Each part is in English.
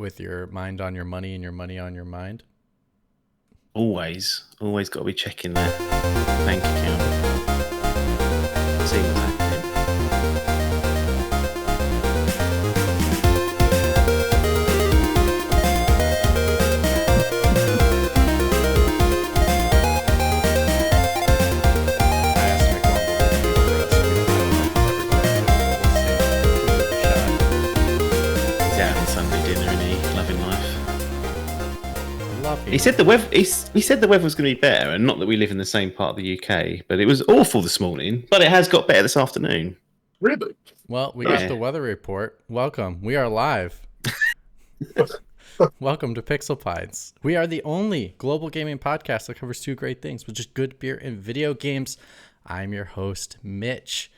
with your mind on your money and your money on your mind? Always got to be checking that bank account. See what's happening. He's out on Sunday dinner and he loving life. He said the weather. He said the weather was going to be better, and not that we live in the same part of the UK, but it was awful this morning. But it has got better this afternoon. Really? Well, we got the weather report. Welcome. We are live. Welcome to Pixel Pints. We are the only global gaming podcast that covers two great things, which is good beer and video games. I'm your host, Mitch,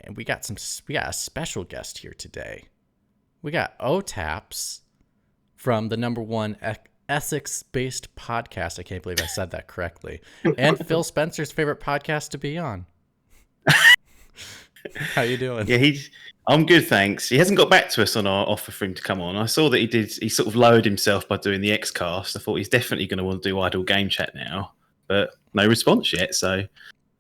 and we got a special guest here today. We got OTTAPPs from the number one Essex-based podcast. I can't believe I said that correctly. And Phil Spencer's favorite podcast to be on. How you doing? Yeah, I'm good, thanks. He hasn't got back to us on our offer for him to come on. I saw that he did. He sort of lowered himself by doing the XCast. I thought he's definitely going to want to do idle game chat now, but no response yet. So,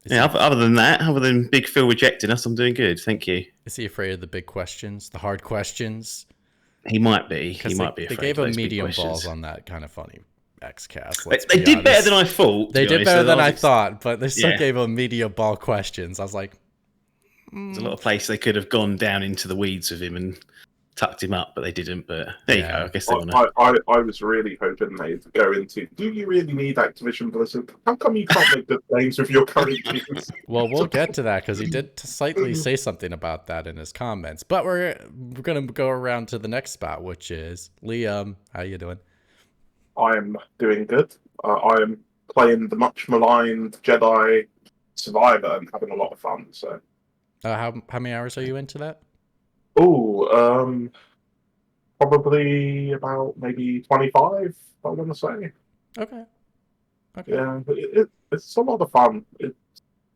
yeah. Other than Big Phil rejecting us, I'm doing good. Thank you. Is he afraid of the big questions, the hard questions? He might be. He might be afraid. They gave of him those medium big balls on that kind of funny XCast. They did better than I thought. They did better than I thought, but they still gave him medium ball questions. I was like, There's a lot of places they could have gone down into the weeds with him and tucked him up, but they didn't. But there you go. I guess they want to. I was really hoping they'd go into, do you really need Activision Blizzard? How come you can't make good games with your current games? Well, we'll get to that because he did slightly say something about that in his comments. But we're going to go around to the next spot, which is Liam. How you doing? I am doing good. I am playing the much maligned Jedi Survivor and having a lot of fun. So, how many hours are you into that? Oh, probably about maybe 25. I want to say. Okay. Yeah, it's a lot of fun. It's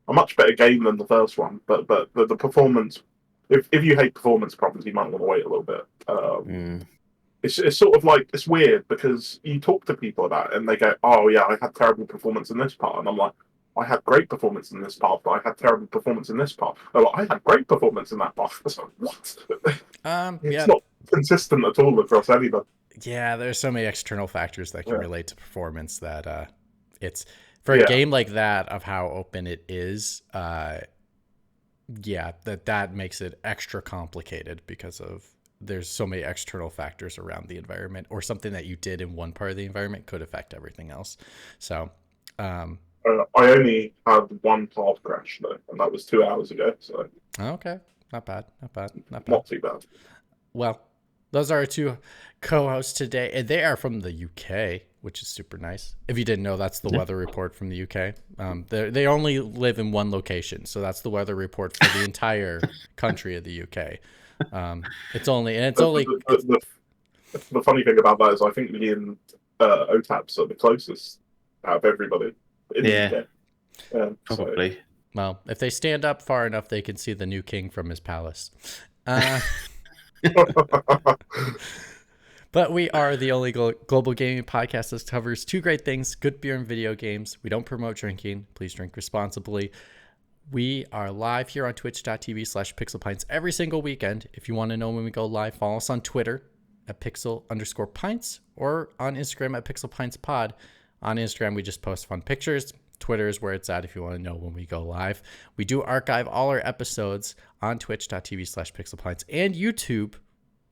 a much better game than the first one, but the performance. If you hate performance problems, you might want to wait a little bit. It's sort of like, it's weird because you talk to people about it and they go, "Oh yeah, I had terrible performance in this part," and I'm like, I had great performance in this part, but I had terrible performance in this part. They're like, I had great performance in that part. I was like, what? It's not consistent at all across anybody. Yeah, there's so many external factors that can relate to performance that it's for a game like that of how open it is. That makes it extra complicated because of there's so many external factors around the environment, or something that you did in one part of the environment could affect everything else. So, I only had one path crash though, and that was 2 hours ago. So okay, not bad. Not too bad. Well, those are our two co-hosts today, and they are from the UK, which is super nice. If you didn't know, that's the weather report from the UK. They only live in one location, so that's the weather report for the entire country of the UK. The funny thing about that is I think me and OTTAPPs are the closest out of everybody. Probably. So. Well, if they stand up far enough, they can see the new king from his palace. But we are the only global gaming podcast that covers two great things: good beer and video games. We don't promote drinking. Please drink responsibly. We are live here on twitch.tv/pixelpints every single weekend. If you want to know when we go live, follow us on Twitter at pixel_pints or on Instagram at pixelpintspod. On Instagram, we just post fun pictures. Twitter is where it's at if you want to know when we go live. We do archive all our episodes on twitch.tv/pixelpints and YouTube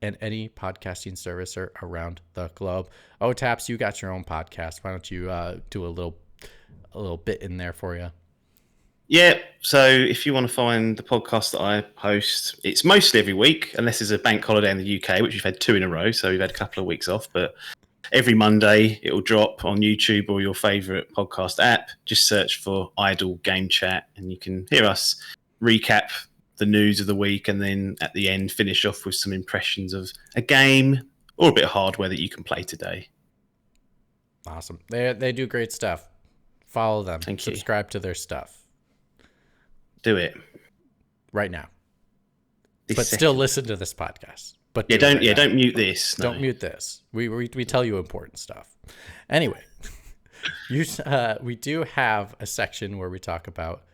and any podcasting service around the globe. OTTAPPs, you got your own podcast. Why don't you do a little bit in there for you? Yeah, so if you want to find the podcast that I post, it's mostly every week, unless there's a bank holiday in the UK, which we've had 2 in a row, so we've had a couple of weeks off, but every Monday, it'll drop on YouTube or your favourite podcast app. Just search for Idle Game Chat, and you can hear us recap the news of the week, and then at the end, finish off with some impressions of a game or a bit of hardware that you can play today. Awesome. They do great stuff. Follow them. Thank you. Subscribe to their stuff. Do it. Right now. But still listen to this podcast. But don't mute this. No. Don't mute this. We tell you important stuff. Anyway, we do have a section where we talk about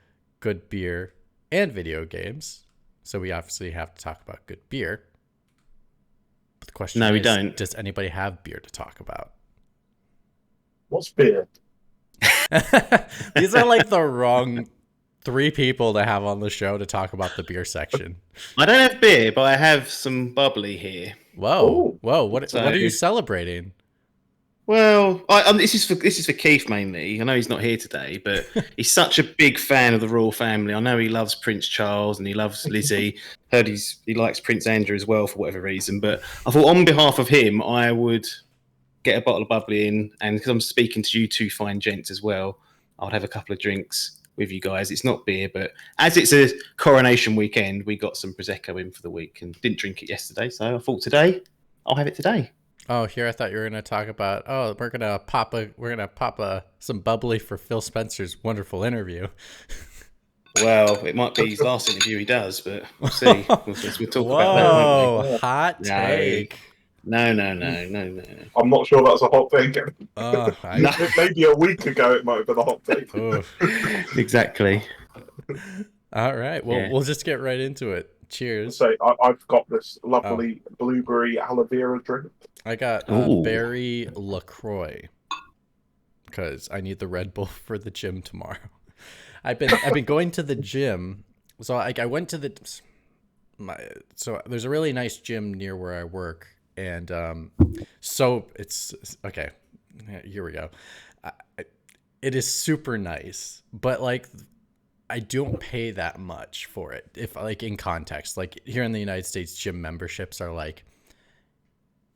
good beer and video games. So we obviously have to talk about good beer. But the question we is, don't. Does anybody have beer to talk about? What's beer? These are like the wrong 3 people to have on the show to talk about the beer section. I don't have beer, but I have some bubbly here. Whoa. What are you celebrating? Well, this is for Keith mainly. I know he's not here today, but he's such a big fan of the royal family. I know he loves Prince Charles and he loves Lizzie. Heard he likes Prince Andrew as well for whatever reason. But I thought on behalf of him, I would get a bottle of bubbly in, and because I'm speaking to you two fine gents as well, I would have a couple of drinks with you guys. It's not beer, but as it's a coronation weekend, we got some Prosecco in for the week and didn't drink it yesterday. So I thought today I'll have it today. Oh, here I thought you were going to talk about. Oh, we're gonna pop some bubbly for Phil Spencer's wonderful interview. Well, it might be his last interview he does, but we'll see. We'll talk about that. Whoa, hot take. No. I'm not sure that's a hot take. Maybe a week ago it might have been a hot take. Exactly. All right. Well, we'll just get right into it. Cheers. So I've got this lovely blueberry aloe vera drink. I got berry LaCroix because I need the Red Bull for the gym tomorrow. I've been going to the gym, so I went to so there's a really nice gym near where I work, and so it's okay. Here we go. It is super nice, but like I don't pay that much for it. If like in context, like here in the United States, gym memberships are like,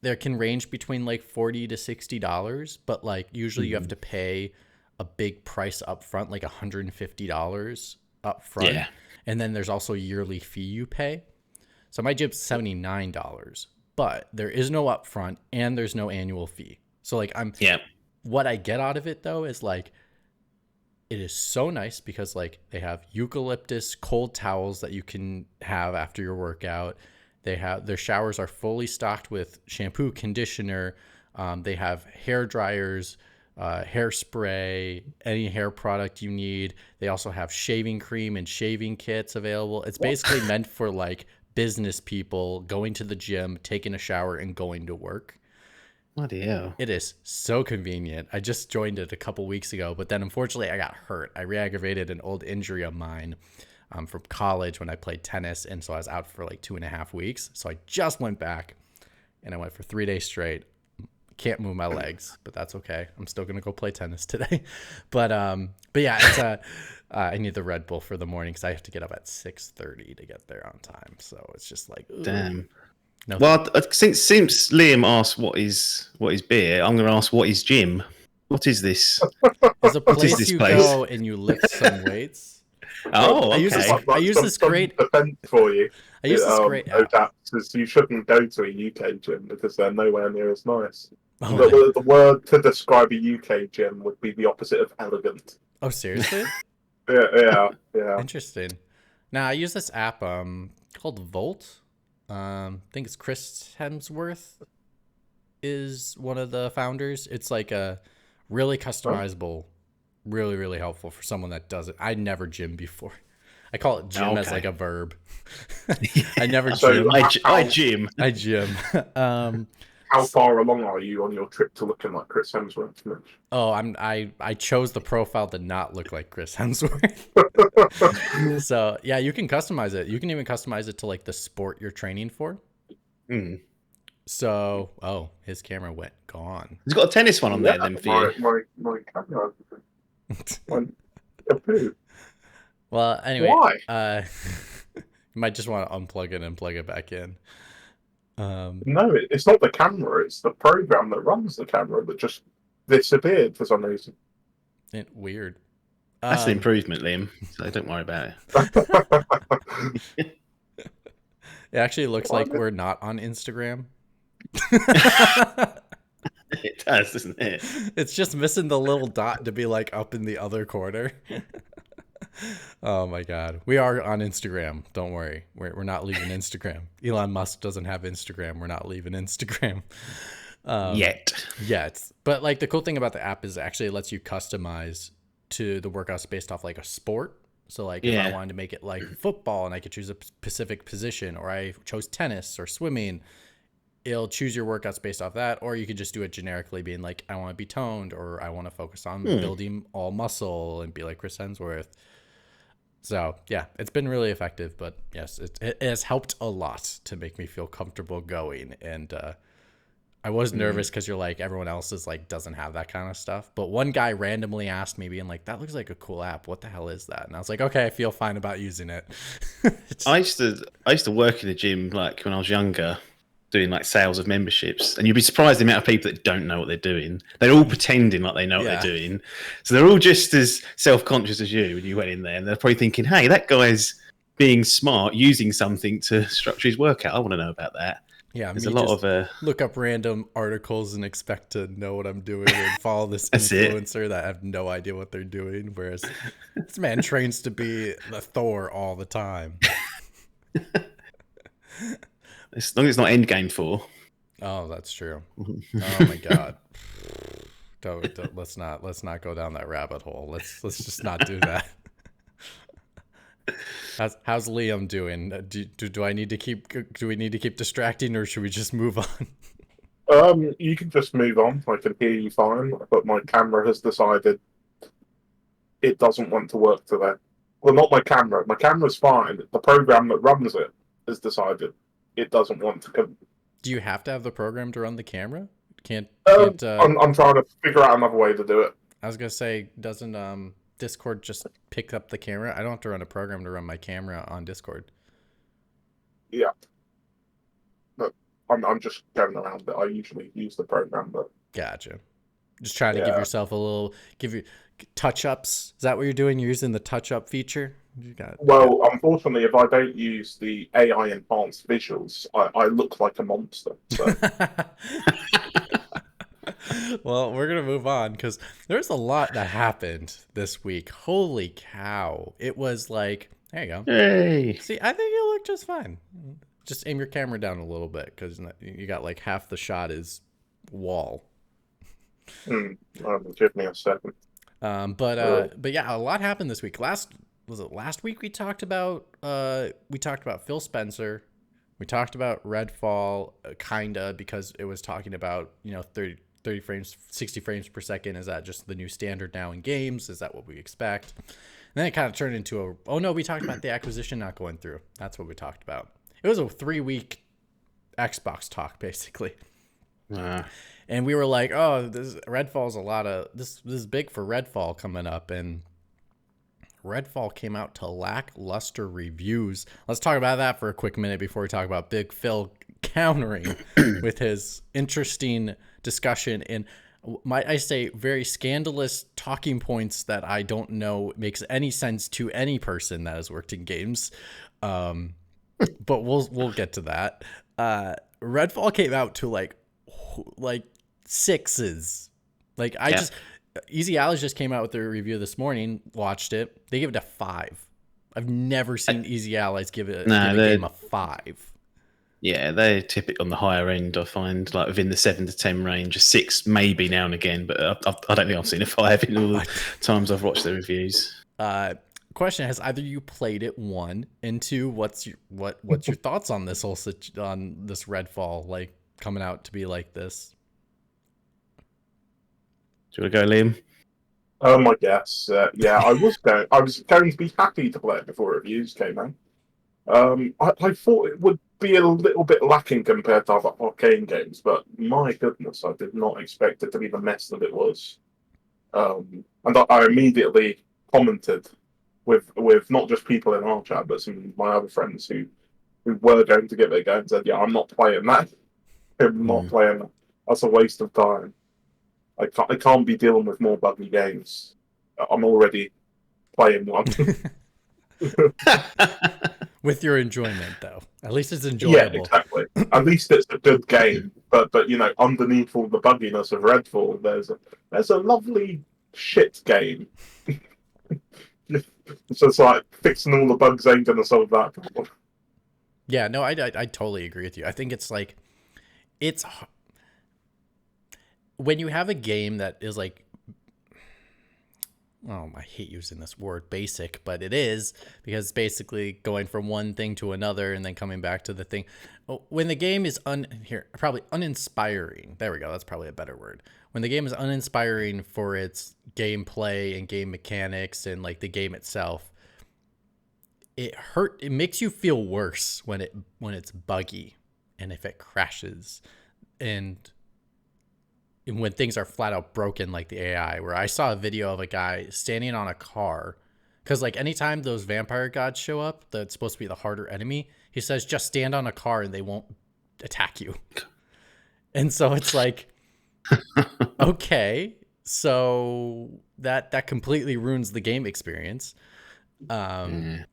there can range between like $40 to $60, but like usually you have to pay a big price up front, like $150 up front. Yeah. And then there's also a yearly fee you pay. So my gym's $79, but there is no upfront and there's no annual fee. So like what I get out of it though is like, it is so nice because like they have eucalyptus cold towels that you can have after your workout. Their showers are fully stocked with shampoo, conditioner. They have hair dryers, hairspray, any hair product you need. They also have shaving cream and shaving kits available. It's basically meant for like business people going to the gym, taking a shower, and going to work. Bloody hell. It is so convenient. I just joined it a couple weeks ago, but then unfortunately I got hurt. I re-aggravated an old injury of mine from college when I played tennis, and so I was out for like 2.5 weeks. So I just went back, and I went for 3 days straight. Can't move my legs, but that's okay. I'm still gonna go play tennis today. But yeah, it's I need the Red Bull for the morning because I have to get up at 6:30 to get there on time. So it's just like, ooh. Damn. No. Well, since Liam asked what is beer, I'm going to ask what is gym. What is this? There's a place you go and you lift some weights. Oh, okay. I use this great defense for you. I use this great OTTAPPs. You shouldn't go to a UK gym because they're nowhere near as nice. Oh, the word to describe a UK gym would be the opposite of elegant. Oh, seriously? Yeah. Interesting. Now I use this app called Volt. I think it's Chris Hemsworth is one of the founders. It's like a really customizable, really, really helpful for someone that does it. I never gym before. I call it gym as like a verb. I never gym. I gym. I gym. How far along are you on your trip to looking like Chris Hemsworth, Mitch? Oh, I chose the profile to not look like Chris Hemsworth. So yeah, you can customize it. You can even customize it to like the sport you're training for. So, his camera went gone. He's got a tennis one on there then for you. My camera. Well, anyway, why? You might just want to unplug it and plug it back in. No, it's not the camera. It's the program that runs the camera that just disappeared for some reason. Weird. That's an improvement, Liam. So don't worry about it. It actually looks like we're not on Instagram. It does, doesn't it? It's just missing the little dot to be like up in the other corner. Oh my God. We are on Instagram. Don't worry. We're not leaving Instagram. Elon Musk doesn't have Instagram. We're not leaving Instagram. Yet. Yet. But like the cool thing about the app is actually it lets you customize to the workouts based off like a sport. So like if I wanted to make it like football and I could choose a specific position, or I chose tennis or swimming, it'll choose your workouts based off that. Or you could just do it generically, being like, I want to be toned, or I want to focus on building all muscle and be like Chris Hemsworth. So yeah, it's been really effective. But yes, it has helped a lot to make me feel comfortable going. And I was nervous because you're like, everyone else is like doesn't have that kind of stuff. But one guy randomly asked me, being like, that looks like a cool app. What the hell is that? And I was like, okay, I feel fine about using it. I used to work in the gym like when I was younger, doing like sales of memberships, and you'd be surprised the amount of people that don't know what they're doing. They're all pretending like they know what they're doing. So they're all just as self-conscious as you when you went in there, and they're probably thinking, hey, that guy's being smart, using something to structure his workout. I want to know about that. Yeah, there's a lot of look up random articles and expect to know what I'm doing and follow this That's influencer that I have no idea what they're doing. Whereas this man trains to be the Thor all the time. As long as it's not Endgame 4. Oh, that's true. Oh my God. Don't, let's not go down that rabbit hole. Let's just not do that. How's Liam doing? Do I need to keep? Do we need to keep distracting, or should we just move on? You can just move on. I can hear you fine, but my camera has decided it doesn't want to work today. Well, not my camera. My camera's fine. The program that runs it has decided it doesn't want to come. Do you have to have the program to run the camera? Can't I'm trying to figure out another way to do it. I was gonna say, doesn't Discord just pick up the camera? I don't have to run a program to run my camera on Discord. Yeah, but I'm just going around it. I usually use the program, but gotcha. Just trying to give yourself a little touch-ups. Is that what you're doing? You're using the touch-up feature? Unfortunately, if I don't use the AI enhanced visuals, I look like a monster. So. Well, we're going to move on because there's a lot that happened this week. Holy cow. It was like, there you go. Hey. See, I think you look just fine. Just aim your camera down a little bit because you got like half the shot is wall. Give me a second. But yeah, a lot happened this week. Last week we talked about Phil Spencer. We talked about Redfall, kinda, because it was talking about 30 frames, 60 frames per second. Is that just the new standard now in games? Is that what we expect? And then it kind of turned into we talked about the acquisition not going through. That's what we talked about. It was a 3-week Xbox talk, basically. And we were like, oh, Redfall's this is big for Redfall coming up. And Redfall came out to lackluster reviews. Let's talk about that for a quick minute before we talk about Big Phil countering with his interesting discussion and, might I say, very scandalous talking points that I don't know makes any sense to any person that has worked in games. But we'll get to that. Redfall came out to like 6s. Easy Allies just came out with their review this morning. Watched it. They give it a 5. I've never seen Easy Allies give a game a 5. Yeah, they tip it on the higher end, I find, like within the 7 to 10 range. A 6 maybe now and again, but I don't think I've seen a 5 in all the times I've watched the reviews. Question: has either you played it? 1 and 2. What's your thoughts on this on this Redfall, like coming out to be like this? Do you want to go, Liam? I guess. Yeah, I was going to be happy to play it before reviews came out. I thought it would be a little bit lacking compared to other Arcane games, but my goodness, I did not expect it to be the mess that it was. And I immediately commented with not just people in our chat, but some of my other friends who were going to give it a go and said, yeah, I'm not playing that. I'm not playing that. That's a waste of time. I can't be dealing with more buggy games. I'm already playing one. With your enjoyment, though. At least it's enjoyable. Yeah, exactly. At least it's a good game. But underneath all the bugginess of Redfall, there's a lovely shit game. So it's like fixing all the bugs ain't gonna solve that problem. Yeah, no, I totally agree with you. I think it's like, it's when you have a game that is like, oh, I hate using this word basic, but it is, because it's basically going from one thing to another and then coming back to the thing. When the game is probably uninspiring. There we go. That's probably a better word. When the game is uninspiring for its gameplay and game mechanics and like the game itself, it makes you feel worse when it's buggy and if it crashes and when things are flat out broken, like the AI, where I saw a video of a guy standing on a car, because like anytime those vampire gods show up, that's supposed to be the harder enemy, he says just stand on a car and they won't attack you. And so it's like, okay, so that completely ruins the game experience. And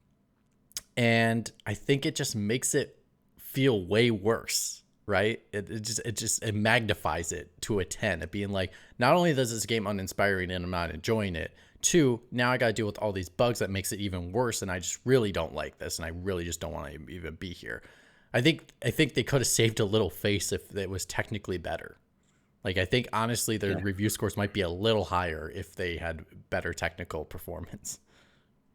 I think it just makes it feel way worse. Right? It magnifies it to a 10. It being like, not only does this game uninspiring and I'm not enjoying it, 2, now I got to deal with all these bugs that makes it even worse, and I just really don't like this, and I really just don't want to even be here. I think they could have saved a little face if it was technically better. Like, I think honestly their review scores might be a little higher if they had better technical performance.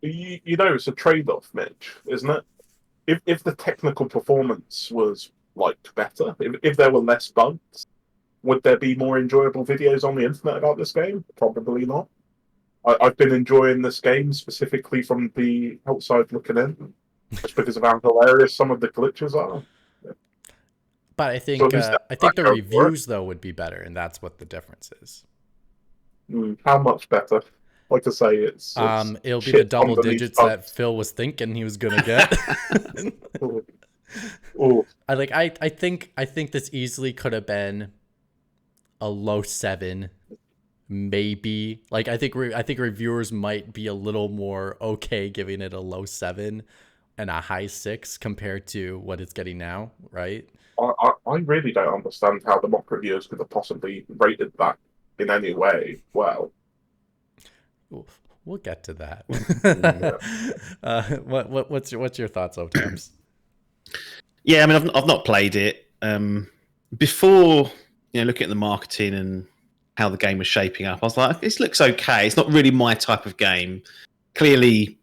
You know, it's a trade-off, Mitch, isn't it? If the technical performance was like better, if there were less bugs, would there be more enjoyable videos on the internet about this game? Probably not. I've been enjoying this game specifically from the outside looking in, just because of how hilarious some of the glitches are. But I think the reviews though would be better, and that's what the difference is. How much better? Like I say, it's it'll be the double digits that Phil was thinking he was gonna get. Ooh. I think this easily could have been a low 7, maybe. Like I think reviewers might be a little more okay giving it a low 7 and a high 6 compared to what it's getting now, right? I really don't understand how the mock reviewers could have possibly rated that in any way well. We'll get to that. What's your thoughts, OTTAPPs? Yeah, I mean, I've not played it. Before, looking at the marketing and how the game was shaping up, I was like, this looks okay. It's not really my type of game. Clearly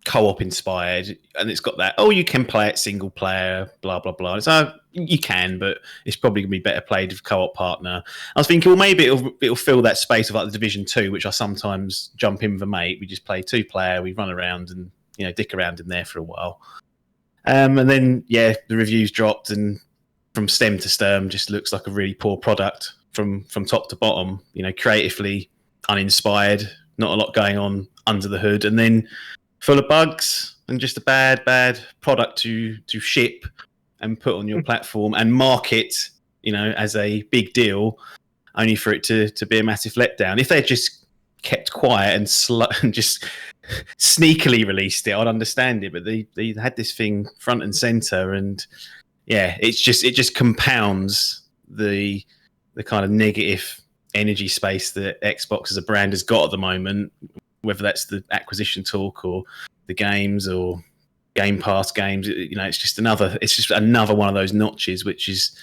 co-op inspired, and it's got that, you can play it single player, blah, blah, blah. So you can, but it's probably going to be better played with a co-op partner. I was thinking, well, maybe it'll fill that space of like the Division 2, which I sometimes jump in with a mate. We just play 2-player, we run around and, dick around in there for a while. And then, the reviews dropped, and from stem to stern, just looks like a really poor product from top to bottom. Creatively uninspired, not a lot going on under the hood, and then full of bugs and just a bad product to ship and put on your platform and market, as a big deal, only for it to be a massive letdown. If they just kept quiet and just sneakily released it, I'd understand it. But they had this thing front and center, and it just compounds the kind of negative energy space that Xbox as a brand has got at the moment, whether that's the acquisition talk or the games or Game Pass games. It's just another one of those notches, which is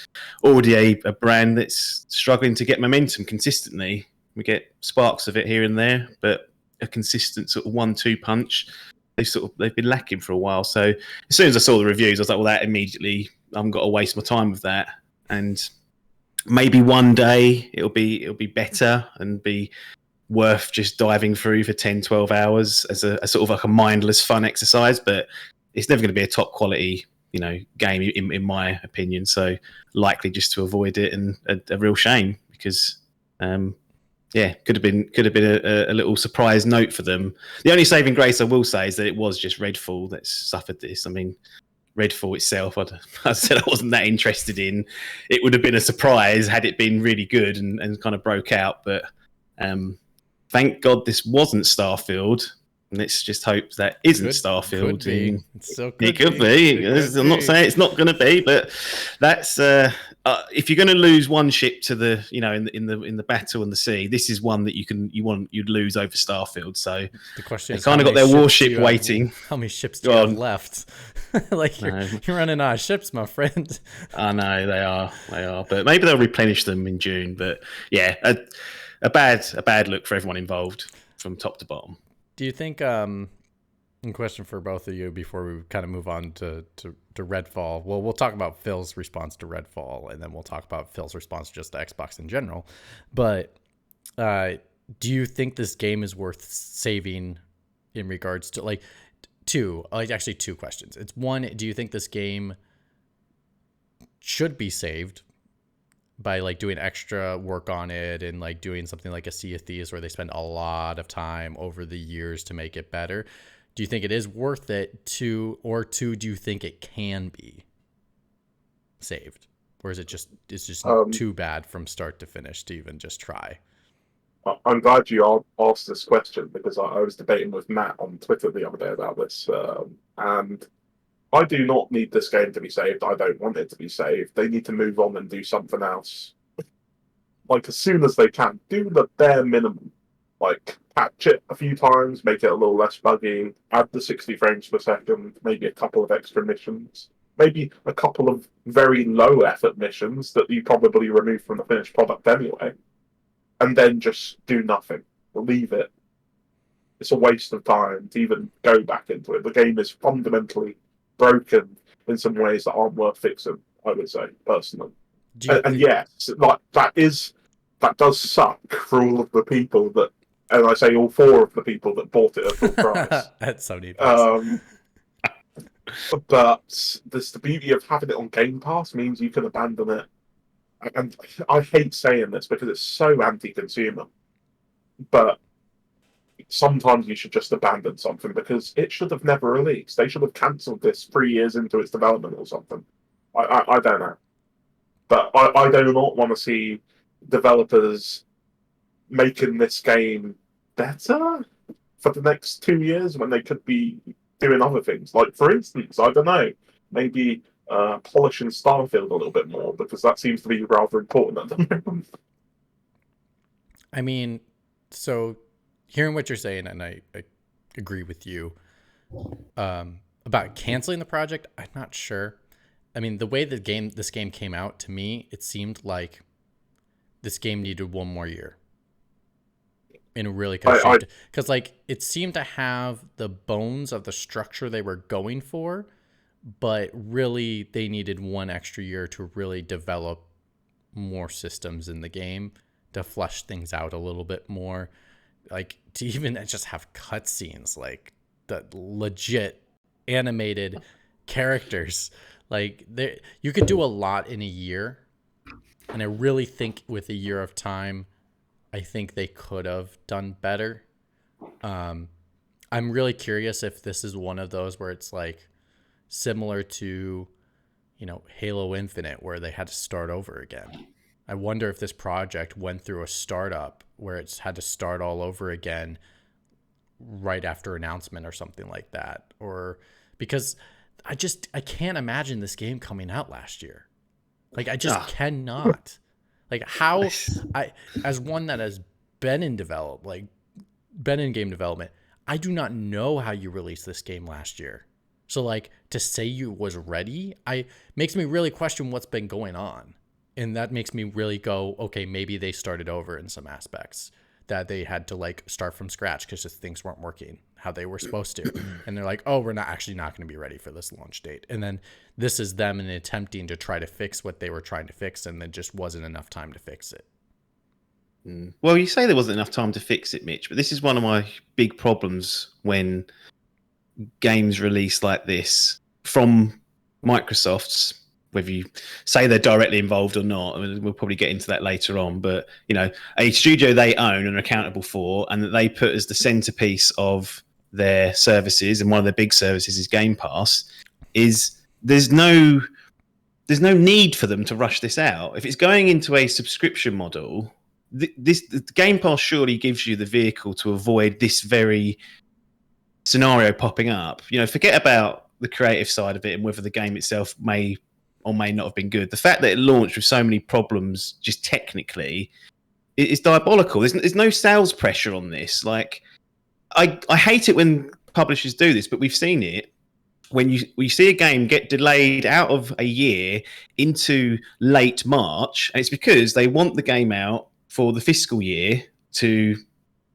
already a brand that's struggling to get momentum consistently. We get sparks of it here and there, but a consistent sort of 1-2 punch, they've been lacking for a while. So as soon as I saw the reviews, I was like, well, that immediately, I've got to waste my time with that. And maybe one day it'll be better and be worth just diving through for 10-12 hours as a sort of like a mindless fun exercise, but it's never going to be a top quality game in my opinion, so likely just to avoid it, and a real shame, because could have been a little surprise note for them. The only saving grace I will say is that it was just Redfall that suffered this. I mean, Redfall itself, I said I wasn't that interested in. It would have been a surprise had it been really good and kind of broke out, but thank God this wasn't Starfield, Let's just hope that isn't Could Starfield. be. And It still it could be. I'm not saying it's not going to be, but that's if you're going to lose one ship to the, in the battle in the sea, this is one that you'd lose over Starfield. So the question they is, kind of got their warship waiting. How many ships do you have left? Like you're running out of ships, my friend. I know they are, but maybe they'll replenish them in June. But yeah, a bad look for everyone involved from top to bottom. Do you think, a question for both of you before we kind of move on to Redfall. Well, we'll talk about Phil's response to Redfall, and then we'll talk about Phil's response just to Xbox in general. But do you think this game is worth saving in regards to two questions. It's one, do you think this game should be saved by doing extra work on it and doing something like a Sea of Thieves where they spend a lot of time over the years to make it better? Do you think it is worth it? Two, do you think it can be saved? Or is it's just too bad from start to finish to even just try? I'm glad you asked this question because I was debating with Matt on Twitter the other day about this. And I do not need this game to be saved. I don't want it to be saved. They need to move on and do something else. As soon as they can. Do the bare minimum. Patch it a few times, make it a little less buggy, add the 60 frames per second, maybe a couple of extra missions, maybe a couple of very low effort missions that you probably remove from the finished product anyway, and then just do nothing. Leave it. It's a waste of time to even go back into it. The game is fundamentally broken in some ways that aren't worth fixing, I would say, personally. And yes, that does suck for all of the people that, and I say all four of the people that bought it at full price. At $70. But the beauty of having it on Game Pass means you can abandon it. And I hate saying this because it's so anti-consumer. But sometimes you should just abandon something because it should have never released. They should have cancelled this 3 years into its development or something. I don't know. But I do not want to see developers making this game better for the next 2 years when they could be doing other things. For instance, I don't know, maybe polishing Starfield a little bit more because that seems to be rather important at the moment. I mean, so hearing what you're saying, and I agree with you about canceling the project, I'm not sure. I mean, the way this game came out, to me, it seemed like this game needed one more year. And really because it seemed to have the bones of the structure they were going for, but really they needed one extra year to really develop more systems in the game, to flesh things out a little bit more, to even just have cutscenes, the legit animated characters. You could do a lot in a year, and I really think with a year of time, I think they could have done better. I'm really curious if this is one of those where it's similar to, Halo Infinite, where they had to start over again. I wonder if this project went through a startup where it's had to start all over again right after announcement or something like that. Or because I can't imagine this game coming out last year. I just cannot. How as one that has been in game development, I do not know how you released this game last year. So to say you was ready, makes me really question what's been going on. And that makes me really go, okay, maybe they started over in some aspects, that they had to start from scratch because just things weren't working how they were supposed to. And they're like, oh, we're not going to be ready for this launch date. And then this is them in attempting to try to fix what they were trying to fix, and there just wasn't enough time to fix it. Well, you say there wasn't enough time to fix it, Mitch, but this is one of my big problems when games release like this from Microsoft's, whether you say they're directly involved or not. I mean, we'll probably get into that later on, but a studio they own and are accountable for, and that they put as the centerpiece of their services, and one of their big services is Game Pass, there's no need for them to rush this out. If it's going into a subscription model, the Game Pass surely gives you the vehicle to avoid this very scenario popping up, forget about the creative side of it and whether the game itself may or may not have been good. The fact that it launched with so many problems just technically is diabolical. There's no sales pressure on this. Like, I hate it when publishers do this, but we've seen it when you see a game get delayed out of a year into late March, and it's because they want the game out for the fiscal year to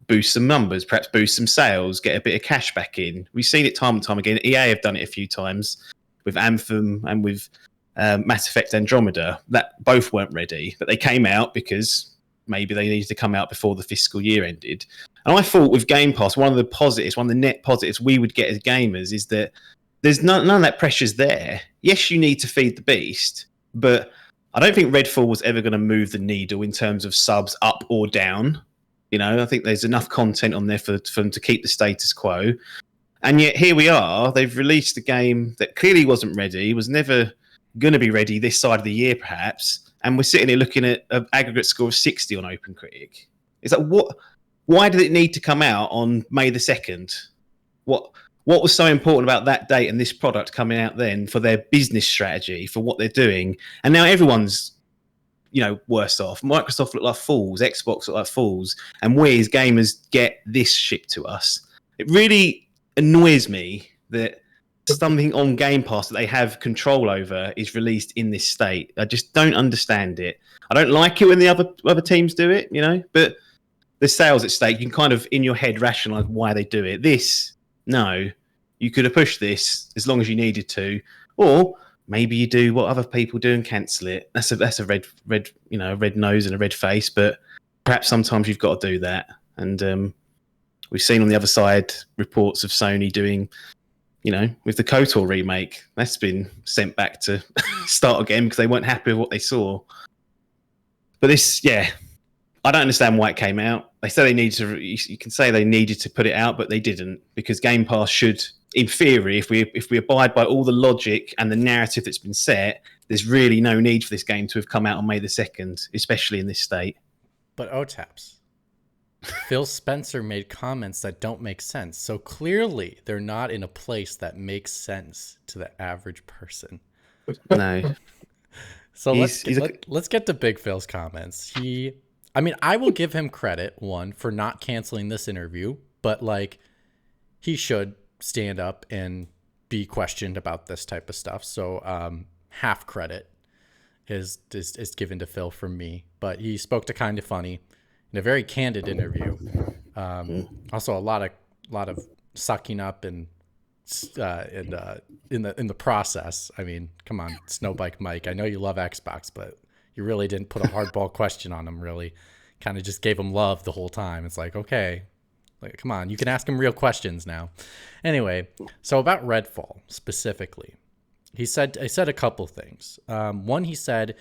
boost some numbers, perhaps boost some sales, get a bit of cash back in. We've seen it time and time again. EA have done it a few times with Anthem and with Mass Effect Andromeda. That both weren't ready, but they came out because maybe they needed to come out before the fiscal year ended. And I thought with Game Pass, one of the net positives we would get as gamers is that there's none of that pressure's there. Yes, you need to feed the beast, but I don't think Redfall was ever going to move the needle in terms of subs up or down. I think there's enough content on there for them to keep the status quo. And yet here we are. They've released a game that clearly wasn't ready, was never going to be ready this side of the year, perhaps. And we're sitting here looking at an aggregate score of 60 on OpenCritic. It's like, what? Why did it need to come out on May the 2nd? What was so important about that date and this product coming out then for their business strategy, for what they're doing? And now everyone's, worse off. Microsoft look like fools, Xbox look like fools, and we as gamers get this shipped to us. It really annoys me that something on Game Pass that they have control over is released in this state. I just don't understand it. I don't like it when the other teams do it, but the sales at stake, you can kind of in your head rationalize why they do it. No, you could have pushed this as long as you needed to, or maybe you do what other people do and cancel it. That's a red nose and a red face. But perhaps sometimes you've got to do that. And we've seen on the other side reports of Sony doing, with the KOTOR remake, that's been sent back to start again because they weren't happy with what they saw. But I don't understand why it came out. They said they needed to. You can say they needed to put it out, but they didn't, because Game Pass should, in theory, if we abide by all the logic and the narrative that's been set, there's really no need for this game to have come out on May the 2nd, especially in this state. But OTTAPPs, Phil Spencer made comments that don't make sense. So clearly, they're not in a place that makes sense to the average person. No. So let's get to Big Phil's comments. I will give him credit, one, for not canceling this interview, but he should stand up and be questioned about this type of stuff. So half credit is given to Phil from me, but he spoke to Kinda Funny in a very candid interview. Also a lot of sucking up and in the process. I mean, come on, Snowbike Mike. I know you love Xbox, but you really didn't put a hardball question on him, really. Kind of just gave him love the whole time. It's like, okay, come on, you can ask him real questions now. Anyway, so about Redfall specifically, he said a couple things. One, he said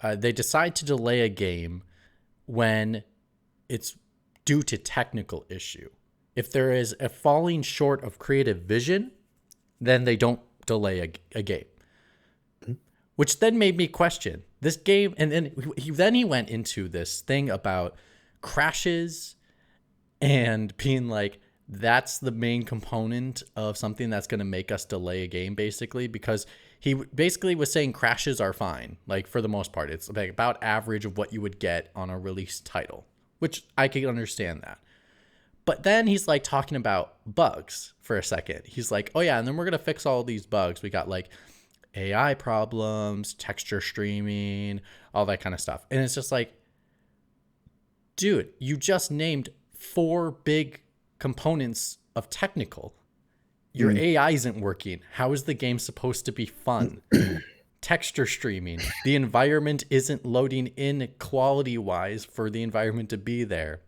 they decide to delay a game when it's due to technical issue. If there is a falling short of creative vision, then they don't delay a game. Which then made me question this game. And then he went into this thing about crashes and being like, that's the main component of something that's going to make us delay a game, basically, because he basically was saying crashes are fine. Like, for the most part, it's like about average of what you would get on a released title, which I can understand that. But then he's like talking about bugs for a second. He's like, oh yeah, and then we're going to fix all these bugs. We got like AI problems, texture streaming, all that kind of stuff. And it's just like, dude, you just named 4 big components of technical. Your AI isn't working. How is the game supposed to be fun? Texture streaming. The environment isn't loading in quality-wise for the environment to be there.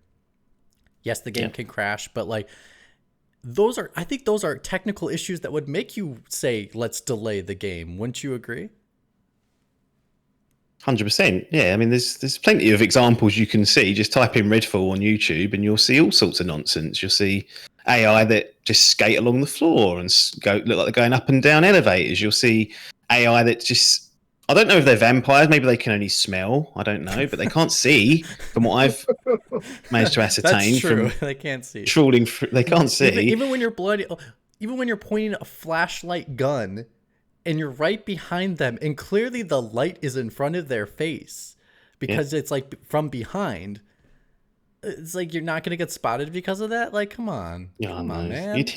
Yes, the game can crash, but like, I think those are technical issues that would make you say, let's delay the game. Wouldn't you agree? 100%. Yeah, I mean, there's plenty of examples you can see. Just type in Redfall on YouTube and you'll see all sorts of nonsense. You'll see AI that just skate along the floor and look like they're going up and down elevators. You'll see AI that just I don't know if they're vampires. Maybe they can only smell. I don't know, but they can't see. From what I've managed to ascertain, That's true. from They can't see. trawling, they can't see. Even when you're bloody, even when you're pointing a flashlight gun, and you're right behind them, and clearly the light is in front of their face because it's like from behind. It's like you're not gonna get spotted because of that. Like, come on, come on, man. They'd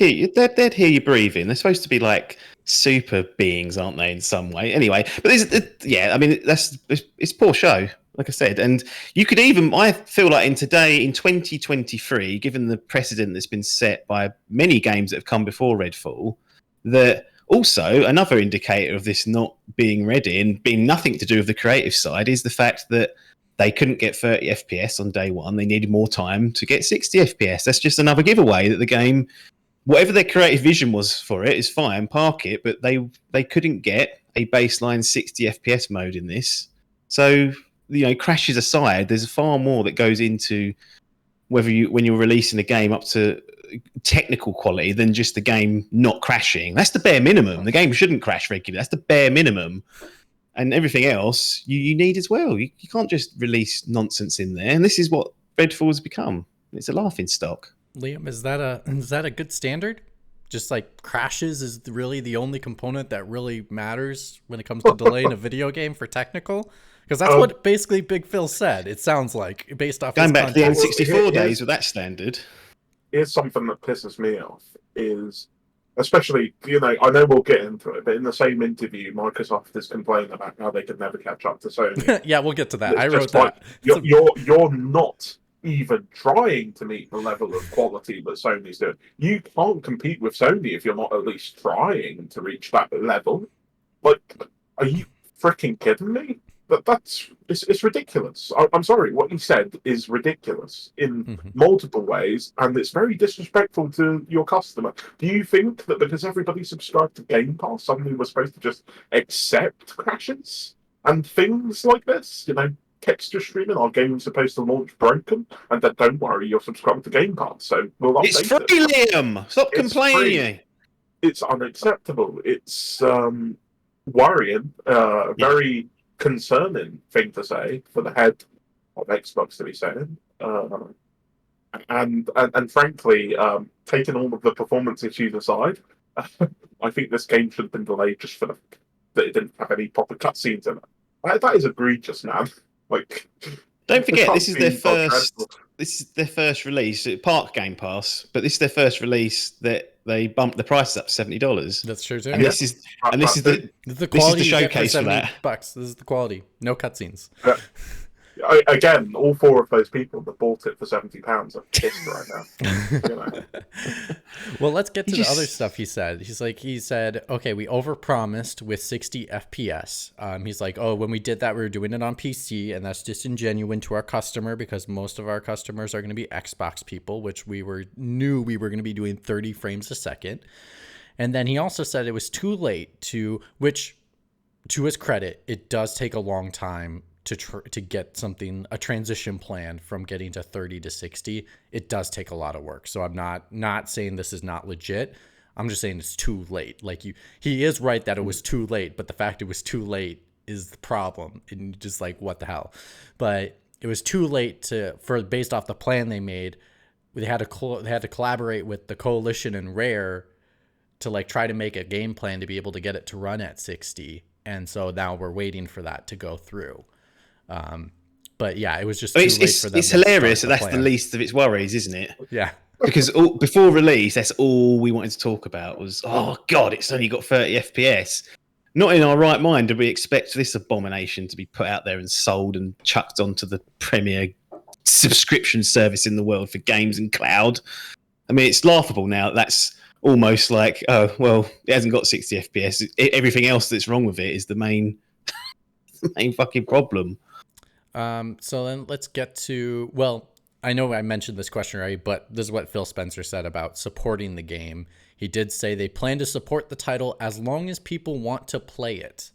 hear you breathing. They're supposed to be like super beings, aren't they? In some way, anyway. But I mean, it's poor show, like I said. And you could even, I feel like in 2023, given the precedent that's been set by many games that have come before Redfall, that also another indicator of this not being ready and being nothing to do with the creative side is the fact that they couldn't get 30 FPS on day one. They needed more time to get 60 FPS. That's just another giveaway that the game, whatever their creative vision was for it, is fine, park it, but they couldn't get a baseline 60 FPS mode in this. So, crashes aside, there's far more that goes into when you're releasing a game up to technical quality than just the game not crashing. That's the bare minimum. The game shouldn't crash regularly. That's the bare minimum. And everything else you need as well. You can't just release nonsense in there. And this is what Redfall has become. It's a laughing stock. Liam, is that a good standard? Just like crashes is really the only component that really matters when it comes to delaying a video game for technical? Because that's what basically Big Phil said. It sounds like, based off going back to the N64 days here's, with that standard. Here's something that pisses me off is, especially, I know we'll get into it, but in the same interview, Microsoft is complaining about how they could never catch up to Sony. Yeah, we'll get to that. I wrote Like, that. you're not even trying to meet the level of quality that Sony's doing. You can't compete with Sony if you're not at least trying to reach that level. Like, are you freaking kidding me? It's ridiculous. I'm sorry, what you said is ridiculous in multiple ways, and it's very disrespectful to your customer. Do you think that because everybody subscribed to Game Pass, suddenly we're supposed to just accept crashes and things like this? Texture streaming, our game's supposed to launch broken, and then don't worry, you're subscribed to Game Pass, so we'll update It's free, Liam! Stop complaining! It's unacceptable. It's worrying, very concerning thing to say for the head of Xbox to be saying, and frankly, taking all of the performance issues aside, I think this game should have been delayed just for that it didn't have any proper cutscenes in it. That is egregious, man. Like, don't forget, this is their first release. Park Game Pass, but this is their first release that they bumped the price up to $70. That's true too. And this is the quality showcase for that. $70. This is the quality. No cutscenes. Again, all four of those people that bought it for £70 are pissed right now. Well, let's get to the other stuff he said. He said, okay, we overpromised with 60 FPS. He's like, oh, when we did that, we were doing it on PC, and that's disingenuous to our customer because most of our customers are going to be Xbox people, which knew we were going to be doing 30 frames a second. And then he also said it was too late which to his credit, it does take a long time to get a transition plan from getting to 30 to 60. It does take a lot of work. So I'm not saying this is not legit. I'm just saying it's too late. Like he is right that it was too late, but the fact it was too late is the problem. And just like, what the hell? But it was too late based off the plan they made. They had to collaborate with the Coalition and Rare to like try to make a game plan to be able to get it to run at 60. And so now we're waiting for that to go through. But yeah, it was just too late for them. It's hilarious that that's the least of its worries, isn't it? Yeah. Because before release, that's all we wanted to talk about was, oh God, it's only got 30 FPS. Not in our right mind did we expect this abomination to be put out there and sold and chucked onto the premier subscription service in the world for games and cloud. I mean, it's laughable now. That's almost like, oh, well, it hasn't got 60 FPS. Everything else that's wrong with it is the main fucking problem. So then let's get to, well, I know I mentioned this question already, but this is what Phil Spencer said about supporting the game. He did say they plan to support the title as long as people want to play it.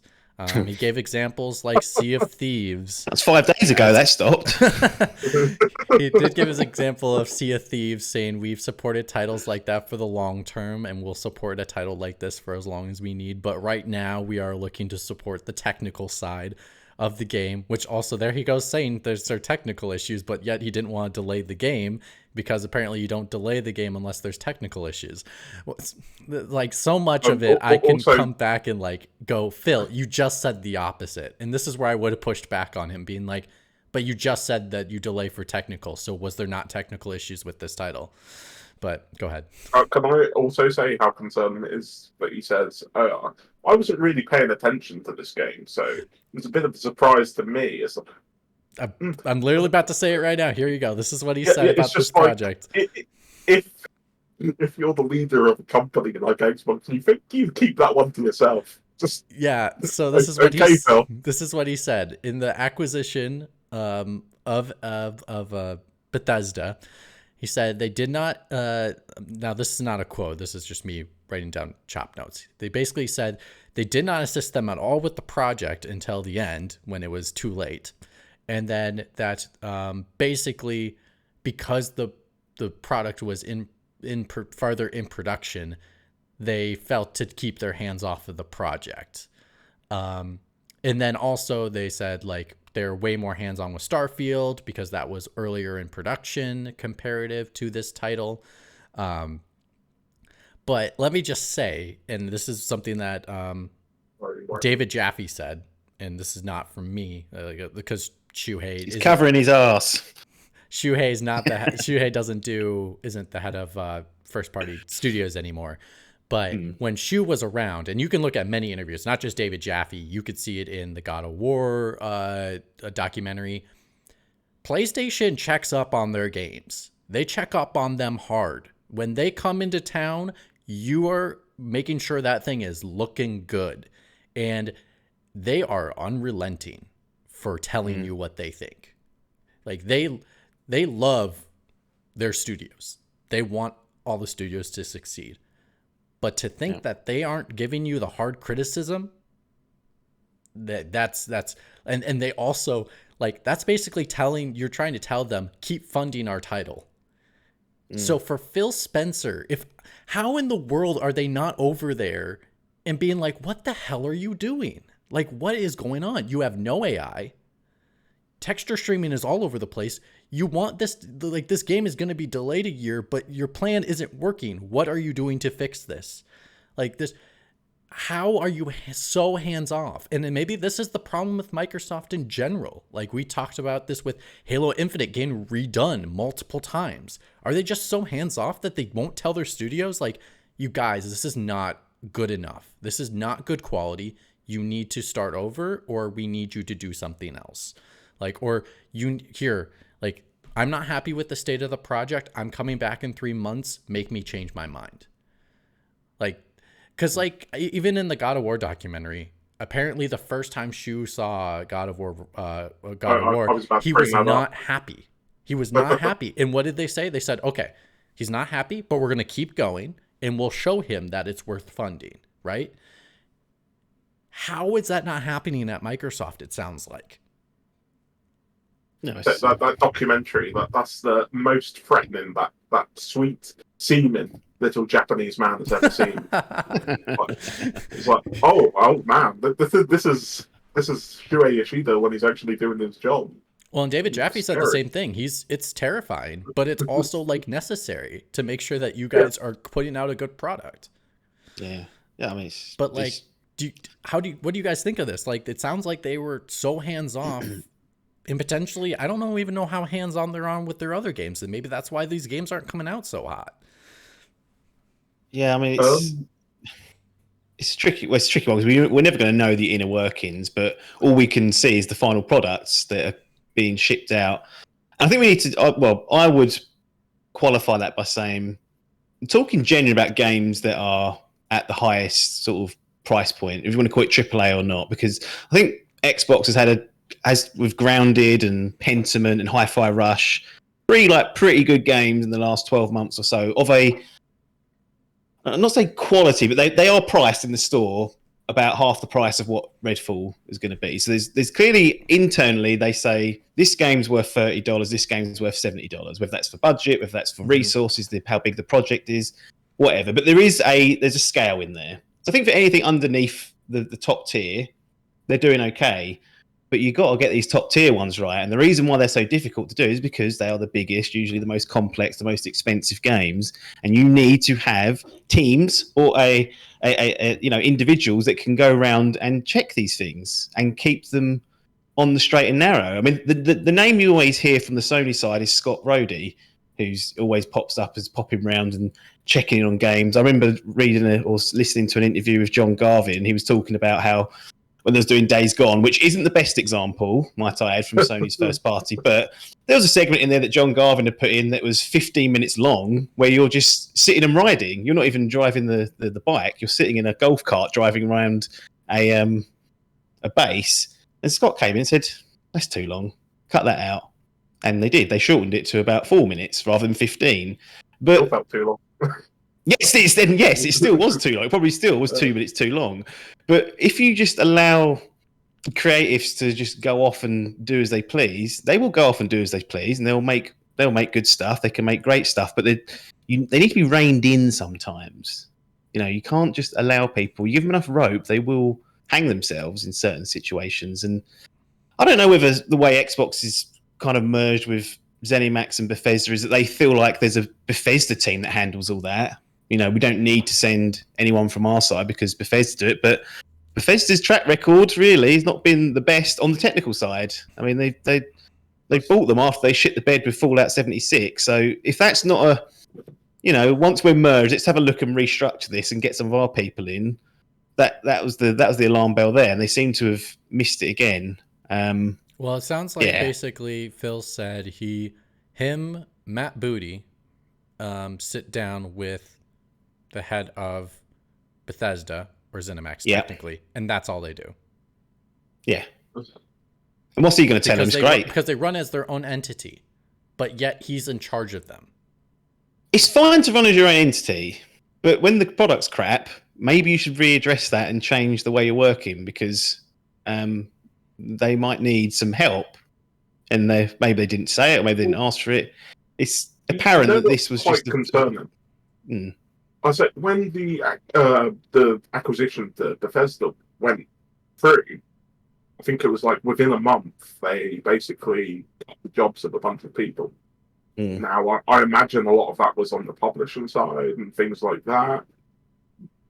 He gave examples like Sea of Thieves. That's 5 days ago that stopped. He did give his example of Sea of Thieves, saying we've supported titles like that for the long term and we'll support a title like this for as long as we need. But right now we are looking to support the technical side of the game, which also there he goes saying there's technical issues, but yet he didn't want to delay the game because apparently you don't delay the game unless there's technical issues. Like so much of it, I can come back and like go, Phil, you just said the opposite. And this is where I would have pushed back on him, being like, but you just said that you delay for technical. So was there not technical issues with this title? But go ahead. Can I also say how concerning it is that he says, I wasn't really paying attention to this game, so it was a bit of a surprise to me. I'm literally about to say it right now. Here you go. This is what he said about this project. If you're the leader of a company like Xbox, you think you keep that one to yourself. Yeah, so this is what this is what he said in the acquisition of Bethesda. He said they did not, now this is not a quote, this is just me writing down chop notes. They basically said they did not assist them at all with the project until the end when it was too late. And then that basically because the product was farther in production, they felt to keep their hands off of the project. And then also they said like, they're way more hands-on with Starfield because that was earlier in production comparative to this title. But let me just say, and this is something that David Jaffe said, and this is not from me because Shuhei is covering his ass. Shuhei's not the Shuhei isn't the head of first-party studios anymore. But when Shu was around, and you can look at many interviews, not just David Jaffe, you could see it in the God of War documentary. PlayStation checks up on their games. They check up on them hard. When they come into town, you are making sure that thing is looking good. And they are unrelenting for telling you what they think. Like they love their studios. They want all the studios to succeed. But to think that they aren't giving you the hard criticism, that's and they also like that's basically you're trying to tell them keep funding our title. So for Phil Spencer, how in the world are they not over there and being like, what the hell are you doing? Like, what is going on? You have no AI. Texture streaming is all over the place. You want this, like this game is going to be delayed a year, but your plan isn't working. What are you doing to fix this? Like this, how are you so hands off? And then maybe this is the problem with Microsoft in general. Like we talked about this with Halo Infinite getting redone multiple times. Are they just so hands off that they won't tell their studios, like, you guys, this is not good enough. This is not good quality. You need to start over, or we need you to do something else. Like, or like, I'm not happy with the state of the project. I'm coming back in 3 months. Make me change my mind. Like, because like even in the God of War documentary, apparently the first time Shu saw God of War, he was not happy. He was not happy. And what did they say? They said, okay, he's not happy, but we're going to keep going and we'll show him that it's worth funding, right? How is that not happening at Microsoft, it sounds like? No, that documentary, that's the most threatening that sweet seeming little Japanese man has ever seen. It's like, oh man, this is Shuei Yoshida when he's actually doing his job. Well, and David Jaffe said the same thing. It's terrifying, but it's also like necessary to make sure that you guys are putting out a good product. Yeah. I mean, but like, what do you guys think of this? Like, it sounds like they were so hands off, and potentially, I don't even know how hands on they're on with their other games, and maybe that's why these games aren't coming out so hot. Yeah, I mean, it's tricky. Well, it's a tricky one because we're never going to know the inner workings, but all we can see is the final products that are being shipped out. I think we need to. I would qualify that by saying, talking generally about games that are at the highest sort of price point, if you want to call it AAA or not, because I think Xbox has had with Grounded and Pentiment and Hi-Fi Rush, pretty good games in the last 12 months or so of a, I'm not saying quality, but they are priced in the store about half the price of what Redfall is going to be. So there's clearly internally they say this game's worth $30, this game's worth $70, whether that's for budget, whether that's for resources, how big the project is, whatever. But there's a scale in there. So I think for anything underneath the top tier, they're doing okay. But you've got to get these top tier ones right. And the reason why they're so difficult to do is because they are the biggest, usually the most complex, the most expensive games. And you need to have teams or individuals that can go around and check these things and keep them on the straight and narrow. I mean, the name you always hear from the Sony side is Scott Rhodey, who's always pops up as popping around and checking in on games. I remember reading or listening to an interview with John Garvin. He was talking about how when they was doing Days Gone, which isn't the best example, might I add, from Sony's first party, but there was a segment in there that John Garvin had put in that was 15 minutes long, where you're just sitting and riding. You're not even driving the bike. You're sitting in a golf cart driving around a base. And Scott came in and said, "That's too long. Cut that out." And they did. They shortened it to about 4 minutes rather than 15. But It felt too long. yes, it still was too long. It probably still was 2 minutes too long. But if you just allow creatives to just go off and do as they please, they will go off and do as they please, and they'll make good stuff. They can make great stuff, but they need to be reined in sometimes. You can't just allow people. You give them enough rope, they will hang themselves in certain situations. And I don't know whether the way Xbox is kind of merged with ZeniMax and Bethesda is that they feel like there's a Bethesda team that handles all that. We don't need to send anyone from our side because Bethesda do it. But Bethesda's track record really has not been the best on the technical side. I mean, they bought them after they shit the bed with Fallout 76. So if that's not once we're merged, let's have a look and restructure this and get some of our people in. That was the alarm bell there, and they seem to have missed it again. Well, it sounds like basically Phil said Matt Booty, sit down with the head of Bethesda or ZeniMax technically, and that's all they do. Yeah. And what's he going to tell them? It's great. Because they run as their own entity, but yet he's in charge of them. It's fine to run as your own entity, but when the product's crap, maybe you should readdress that and change the way you're working because they might need some help. And maybe they didn't say it, or maybe they didn't ask for it. It's apparent that this was quite just concerning. I said when the acquisition to Bethesda went through, I think it was like within a month they basically got the jobs of a bunch of people. Now I imagine a lot of that was on the publishing side and things like that.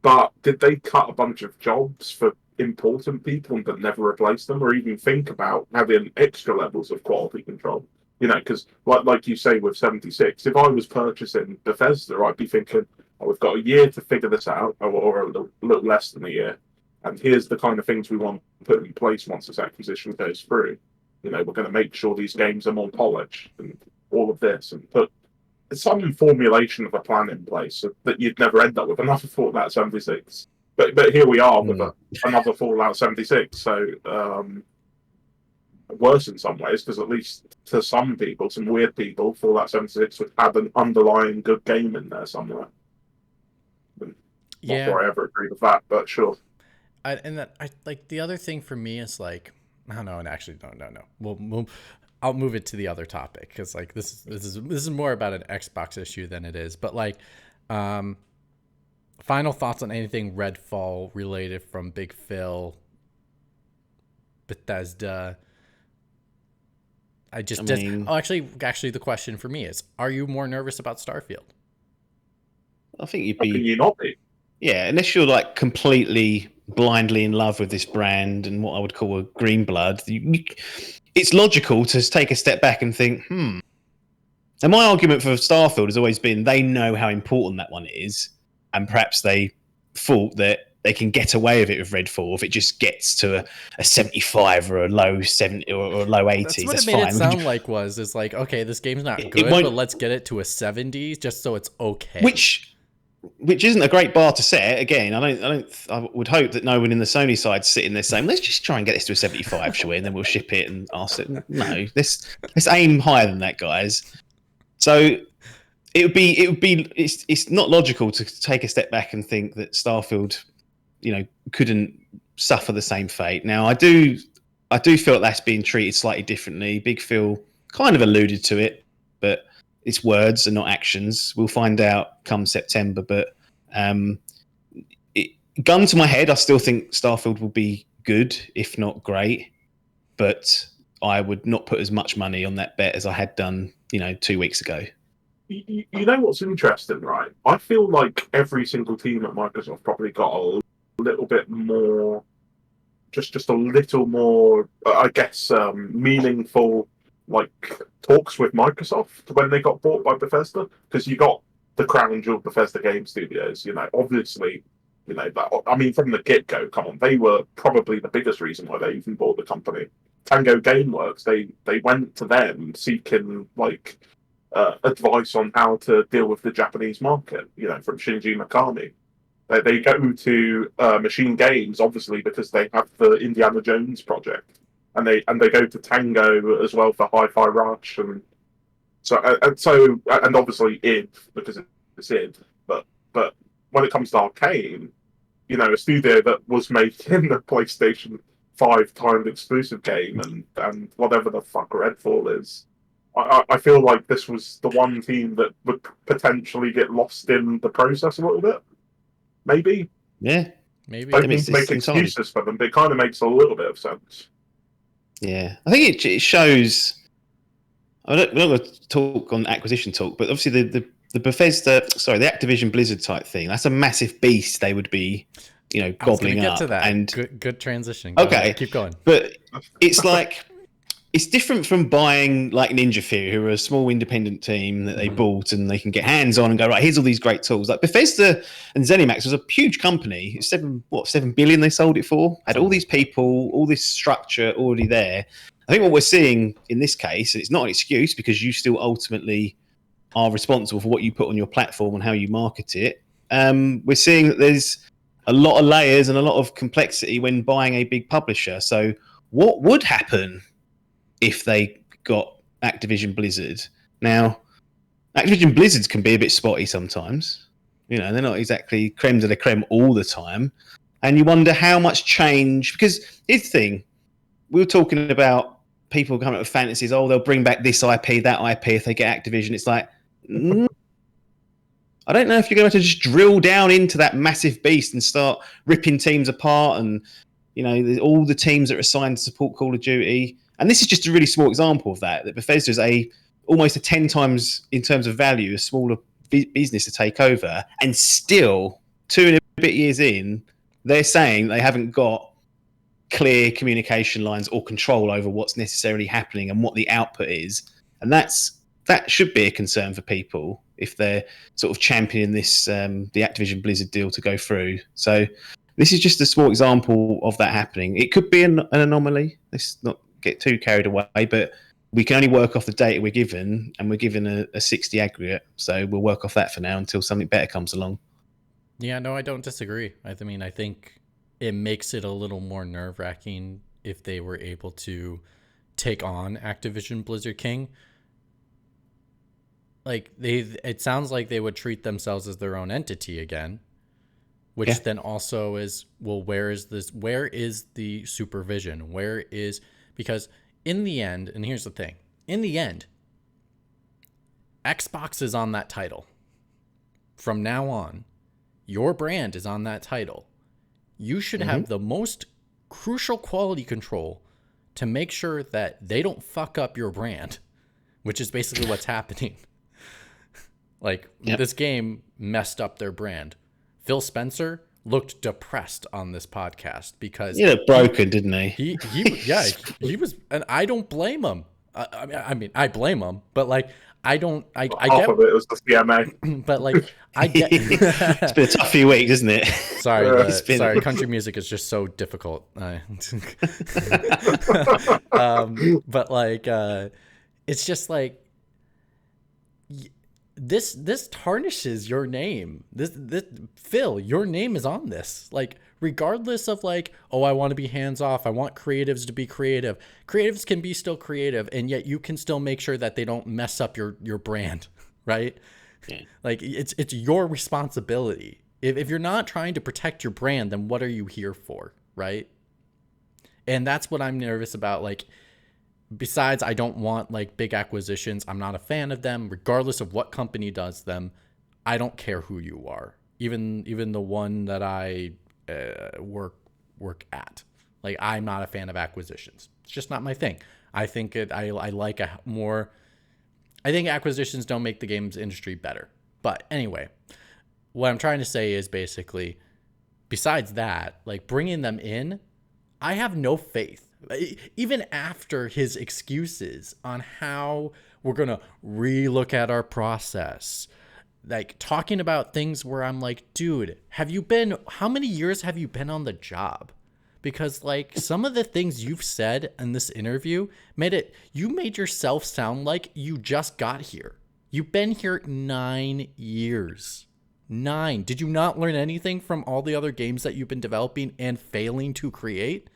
But did they cut a bunch of jobs for important people but never replace them, or even think about having extra levels of quality control? Because like you say with 76, if I was purchasing Bethesda, I'd be thinking, we've got a year to figure this out, or a little less than a year. And here's the kind of things we want to put in place once this acquisition goes through. We're going to make sure these games are more polished and all of this, and put some formulation of a plan in place so that you'd never end up with another Fallout 76. But here we are with another Fallout 76. So worse in some ways, because at least to some people, some weird people, Fallout 76 would have an underlying good game in there somewhere. Not sure I ever agree with that, but sure. The other thing for me is like, I don't know, and actually no. I'll move it to the other topic because like this is more about an Xbox issue than it is. But like, final thoughts on anything Redfall related from Big Phil, Bethesda. Actually, the question for me is: are you more nervous about Starfield? I think you'd be. How can you not be? Yeah, unless you're like completely blindly in love with this brand and what I would call a green blood, it's logical to take a step back and think, And my argument for Starfield has always been they know how important that one is, and perhaps they thought that they can get away with it with Redfall if it just gets to a 75 or a low 70 or a low 80s. That's what it made it sound like is like, okay, this game's not good, but let's get it to a 70 just so it's okay. Which isn't a great bar to set. Again, I would hope that no one in the Sony side sitting there saying, let's just try and get this to a 75, shall we? And then we'll ship it and ask it. No, let's aim higher than that, guys. So it's not logical to take a step back and think that Starfield couldn't suffer the same fate. Now, I do feel that's being treated slightly differently. Big Phil kind of alluded to it, but it's words and not actions. We'll find out come September. But gun to my head, I still think Starfield will be good, if not great. But I would not put as much money on that bet as I had done, 2 weeks ago. You know what's interesting, right? I feel like every single team at Microsoft probably got a little bit more, just a little more, I guess, meaningful, like, talks with Microsoft when they got bought by Bethesda. Because you got the crown jewel Bethesda Game Studios, obviously, from the get-go, come on, they were probably the biggest reason why they even bought the company. Tango Gameworks, they went to them seeking, advice on how to deal with the Japanese market, from Shinji Mikami. They go to Machine Games, obviously, because they have the Indiana Jones project, and they go to Tango as well for Hi-Fi Rush, and obviously id, because it's id. But when it comes to Arcane, a studio that was making the PlayStation 5 timed exclusive game and whatever the fuck Redfall is. I feel like this was the one team that would potentially get lost in the process a little bit. Maybe. Yeah. Maybe. Don't need to make excuses for them, but it kind of makes a little bit of sense. Yeah. I think it shows... I'm not going to talk on acquisition talk, but obviously the Bethesda... Sorry, the Activision Blizzard type thing, that's a massive beast they would be, gobbling up. Get to that. And good transition. Go ahead. Keep going. But it's like... It's different from buying like Ninja Theory, who are a small independent team that they bought and they can get hands on and go, right, here's all these great tools. Like Bethesda and ZeniMax was a huge company. $7 billion they sold it for. Had all these people, all this structure already there. I think what we're seeing in this case, and it's not an excuse because you still ultimately are responsible for what you put on your platform and how you market it. We're seeing that there's a lot of layers and a lot of complexity when buying a big publisher. So what would happen if they got Activision Blizzard? Now, Activision Blizzards can be a bit spotty sometimes. They're not exactly creme de la creme all the time. And you wonder how much change... Because here's the thing. We were talking about people coming up with fantasies. Oh, they'll bring back this IP, that IP if they get Activision. It's like... I don't know if you're going to have to just drill down into that massive beast and start ripping teams apart and, all the teams that are assigned to support Call of Duty... And this is just a really small example of that Bethesda is almost a 10 times in terms of value, a smaller business to take over. And still, 2 and a bit years in, they're saying they haven't got clear communication lines or control over what's necessarily happening and what the output is. And that should be a concern for people if they're sort of championing this, the Activision Blizzard deal to go through. So this is just a small example of that happening. It could be an anomaly. Let's not get too carried away, but we can only work off the data we're given, and we're given a 60 aggregate, so we'll work off that for now until something better comes along. Yeah, no, I don't disagree. I think it makes it a little more nerve-wracking if they were able to take on Activision Blizzard King. It sounds like they would treat themselves as their own entity again, which then also is, well, where is the supervision? Because in the end, and here's the thing, in the end, Xbox is on that title. From now on, your brand is on that title. You should have the most crucial quality control to make sure that they don't fuck up your brand, which is basically what's happening. This game messed up their brand. Phil Spencer looked depressed on this podcast because he looked broken, didn't he? He was, and I don't blame him. I mean, I blame him, but I don't. I half get of it was the CMA, but I get. It's been a tough few weeks, isn't it? Sorry, country music is just so difficult. But it's just this tarnishes your name. This Phil, your name is on this. Regardless of I want to be hands off, I want creatives to be creative. Creatives can be still creative, and yet you can still make sure that they don't mess up your brand, right? Yeah. It's your responsibility. If you're not trying to protect your brand, then what are you here for, right? And that's what I'm nervous about. Like, besides, I don't want like big acquisitions. I'm not a fan of them, regardless of what company does them. I don't care who you are, even the one that I work at. Like, I'm not a fan of acquisitions. It's just not my thing. I think I like a more. I think acquisitions don't make the games industry better. But anyway, what I'm trying to say is basically, besides that, like bringing them in, I have no faith. Even after his excuses on how we're going to relook at our process, like talking about things where I'm like, dude, how many years have you been on the job? Because like some of the things you've said in this interview you made yourself sound like you just got here. You've been here 9 years. 9. Did you not learn anything from all the other games that you've been developing and failing to create?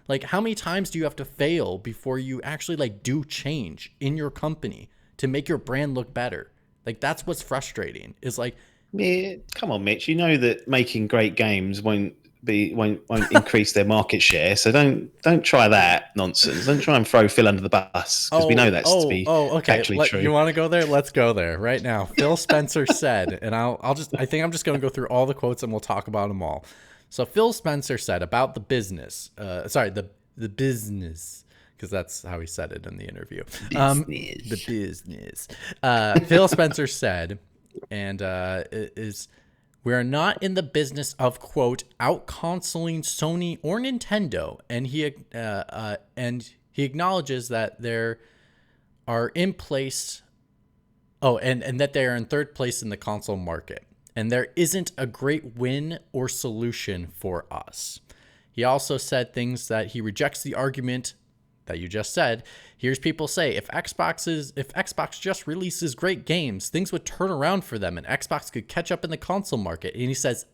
Like, how many times do you have to fail before you actually like do change in your company to make your brand look better? Like, that's what's frustrating. Is like, yeah, come on, Mitch. You know that making great games won't increase their market share. So don't try that nonsense. Don't try and throw Phil under the bus, because we know that's to be okay. actually true. You want to go there? Let's go there right now. Phil Spencer said, and I think I'm just going to go through all the quotes and we'll talk about them all. So Phil Spencer said about the business, the business, because that's how he said it in the interview. The business. Phil Spencer said, and we are not in the business of, quote, out-consoling Sony or Nintendo, and he acknowledges that there are in place. Oh, and that they are in third place in the console market. And there isn't a great win or solution for us. He also said things that he rejects the argument that you just said. Here's people say, if Xbox just releases great games, things would turn around for them and Xbox could catch up in the console market. And he says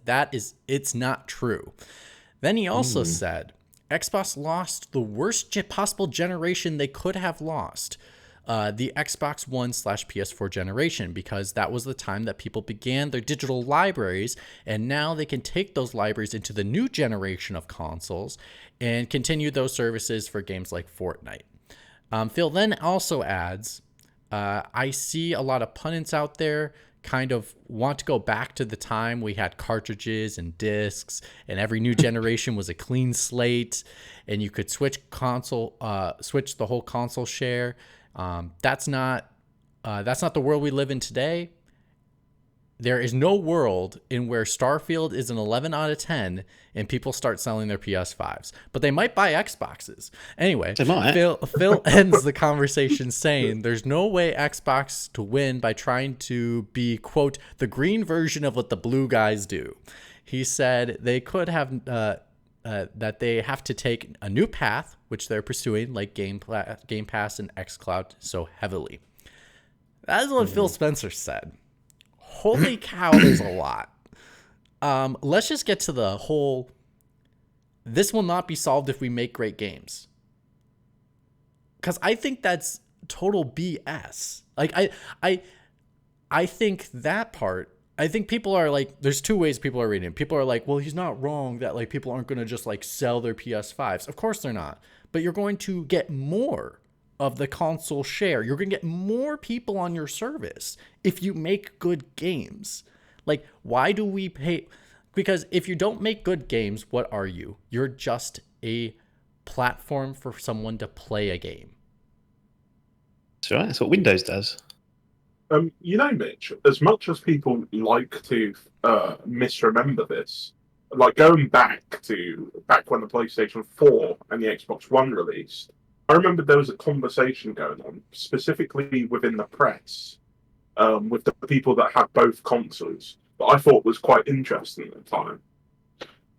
it's not true. Then he also said, Xbox lost the worst possible generation they could have lost. The Xbox One/PS4 generation, because that was the time that people began their digital libraries, and now they can take those libraries into the new generation of consoles and continue those services for games like Fortnite. Phil then also adds, I see a lot of pundits out there kind of want to go back to the time we had cartridges and discs and every new generation was a clean slate and you could switch the whole console share. That's not the world we live in today. There is no world in where Starfield is an 11 out of 10 and people start selling their PS5s, but they might buy Xboxes. Anyway, Phil ends the conversation saying there's no way Xbox to win by trying to be, quote, the green version of what the blue guys do. He said they could have that they have to take a new path, which they're pursuing, like Game Pass and xCloud so heavily. That is what Phil Spencer said. Holy cow, there's a lot. Let's just get to the whole, this will not be solved if we make great games. Because I think that's total BS. Like, I think that part, I think people are like, there's two ways people are reading it. People are like, well, he's not wrong that like people aren't going to just like sell their PS5s. Of course they're not. But you're going to get more of the console share. You're going to get more people on your service if you make good games. Like, why do we pay? Because if you don't make good games, what are you? You're just a platform for someone to play a game. That's right. That's what Windows does. Mitch, as much as people like to misremember this, like going back when the PlayStation 4 and the Xbox One released, I remember there was a conversation going on, specifically within the press, with the people that had both consoles, that I thought was quite interesting at the time.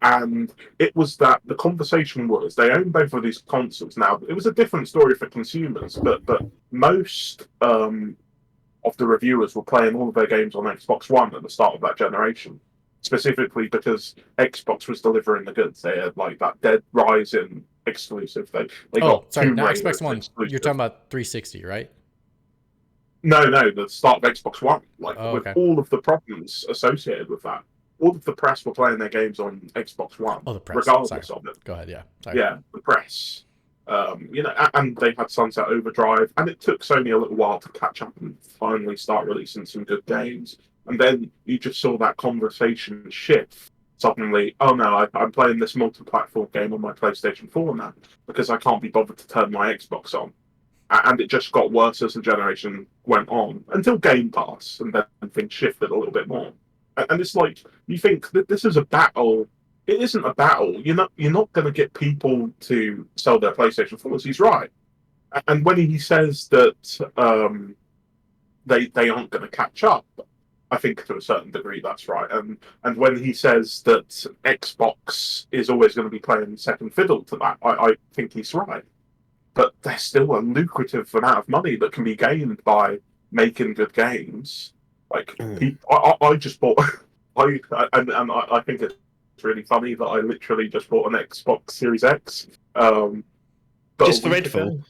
And it was that the conversation was they own both of these consoles. Now, it was a different story for consumers, but most of the reviewers were playing all of their games on Xbox One at the start of that generation, specifically because Xbox was delivering the goods. They had like that Dead Rising exclusive. They got Xbox One. Exclusive. You're talking about 360, right? No, the start of Xbox One, with all of the problems associated with that. all of the press were playing their games on Xbox One, Oh, the press. regardless Sorry. of it. Go ahead. Yeah. Sorry. Yeah, the press. And they had Sunset Overdrive, and it took Sony a little while to catch up and finally start releasing some good games. And then you just saw that conversation shift. Suddenly, oh no, I'm playing this multi-platform game on my PlayStation 4 now because I can't be bothered to turn my Xbox on. And it just got worse as the generation went on until Game Pass, and then things shifted a little bit more. And it's like you think that this is a battle. It isn't a battle. You're not going to get people to sell their PlayStation 4s. He's right. And when he says that they aren't going to catch up, I think to a certain degree that's right. And when he says that Xbox is always going to be playing second fiddle to that, I think he's right. But there's still a lucrative amount of money that can be gained by making good games. Like I just bought, I think it's really funny that I literally just bought an Xbox Series X. But just for Redfall.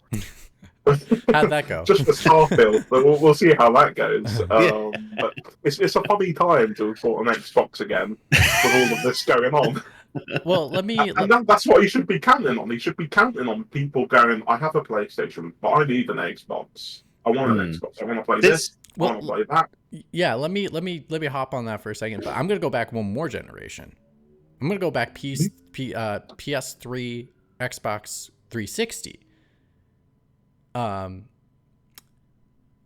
How'd that go? Just for Starfield, but we'll see how that goes. But it's a funny time to have bought an Xbox again with all of this going on. Well, that's what he should be counting on. He should be counting on people going, I have a PlayStation, but I need an Xbox. I want an Xbox. I want to play this. I want to play that. Yeah, let me hop on that for a second. But I'm gonna go back one more generation. I'm gonna go back PS3, Xbox 360. Xbox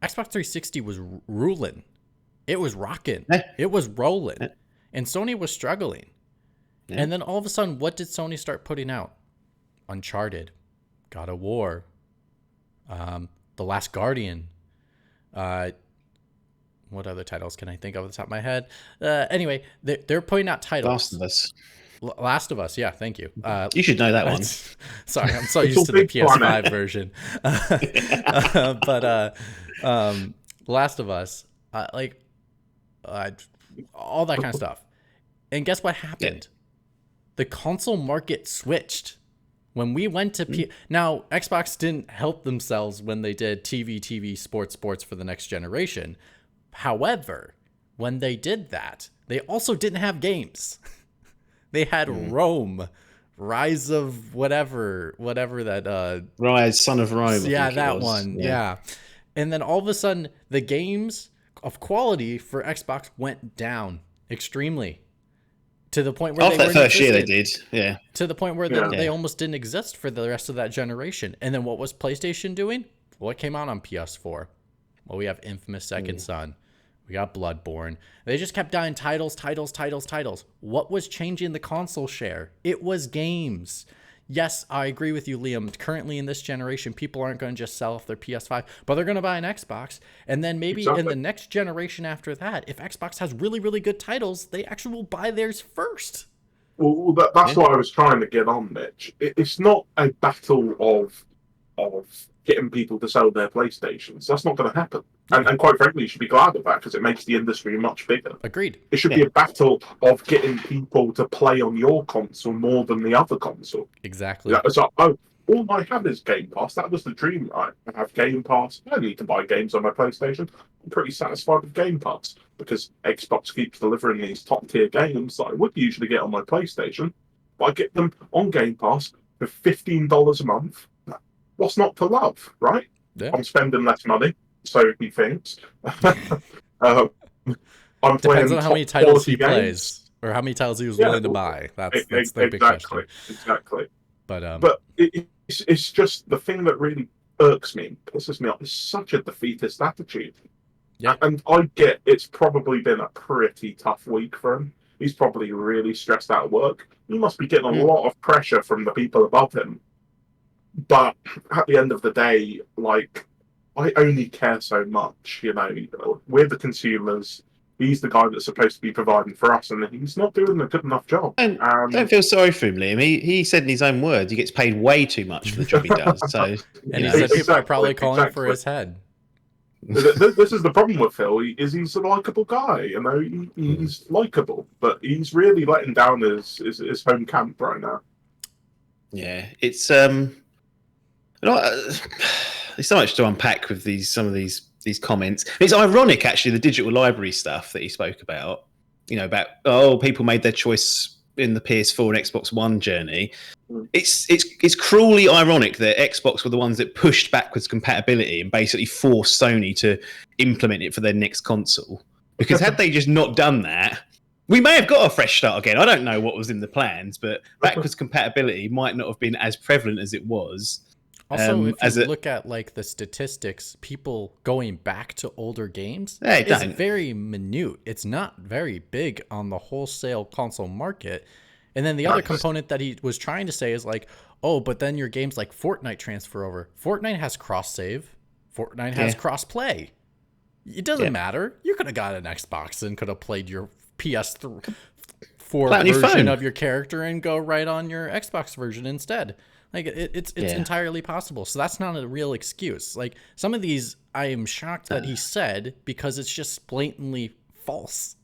360 was ruling. It was rocking. It was rolling. And Sony was struggling. Yeah. And then all of a sudden, what did Sony start putting out? Uncharted, God of War, The Last Guardian. What other titles can I think of off the top of my head? Anyway, they're putting out titles. Last of Us, yeah, thank you. You should know that one. Sorry, I'm so used to the PS5 version. But Last of Us, all that kind of stuff. And guess what happened? The console market switched. When we went to now, Xbox didn't help themselves when they did TV, sports for the next generation. However, when they did that, they also didn't have games. They had Rome, Rise of whatever that Rise, Son of Rome. Yeah, that one. Yeah. And then all of a sudden the games of quality for Xbox went down extremely. To the point where after that first year they did, yeah. To the point where they almost didn't exist for the rest of that generation. And then what was PlayStation doing? What came out on PS4? Well, we have Infamous Second Son. We got Bloodborne. They just kept dying titles. What was changing the console share? It was games. Yes, I agree with you, Liam. Currently in this generation, people aren't going to just sell off their PS5, but they're going to buy an Xbox. And then maybe in the next generation after that, if Xbox has really, really good titles, they actually will buy theirs first. Well, that's what I was trying to get on, Mitch. It's not a battle of getting people to sell their PlayStations. That's not going to happen. And quite frankly, you should be glad of that because it makes the industry much bigger. Agreed. It should be a battle of getting people to play on your console more than the other console. Exactly. So, all I have is Game Pass. That was the dream, right? I have Game Pass. I don't need to buy games on my PlayStation. I'm pretty satisfied with Game Pass because Xbox keeps delivering these top-tier games that I would usually get on my PlayStation, but I get them on Game Pass for $15 a month. What's not to love, right? Yeah. I'm spending less money, so he thinks. I'm Depends on how many titles he plays or how many titles he was willing to buy. That's the big question. Exactly. But it's just the thing that really irks me and pisses me off is such a defeatist attitude. Yeah. And I get it's probably been a pretty tough week for him. He's probably really stressed out at work. He must be getting a lot of pressure from the people above him. But at the end of the day, like, I only care so much, We're the consumers. He's the guy that's supposed to be providing for us, and he's not doing a good enough job. Don't feel sorry for him, Liam. He said in his own words, he gets paid way too much for the job he does. So, and he said people are probably calling for his head. This is the problem with Phil. He's a likable guy, he's likable, but he's really letting down his home camp right now. Yeah, it's there's so much to unpack with some of these comments. It's ironic, actually, the digital library stuff that he spoke about. about people made their choice in the PS4 and Xbox One journey. It's cruelly ironic that Xbox were the ones that pushed backwards compatibility and basically forced Sony to implement it for their next console. Because had they just not done that, we may have got a fresh start again. I don't know what was in the plans, but backwards compatibility might not have been as prevalent as it was. Also, if you look at like the statistics, people going back to older games is very minute. It's not very big on the wholesale console market. And then the other component that he was trying to say is like, oh, but then your games like Fortnite transfer over. Fortnite has cross-save. Fortnite has cross-play. It doesn't matter. You could have got an Xbox and could have played your PS4 version of your character and go right on your Xbox version instead. Like it's entirely possible. So that's not a real excuse. Like some of these, I am shocked that he said because it's just blatantly false.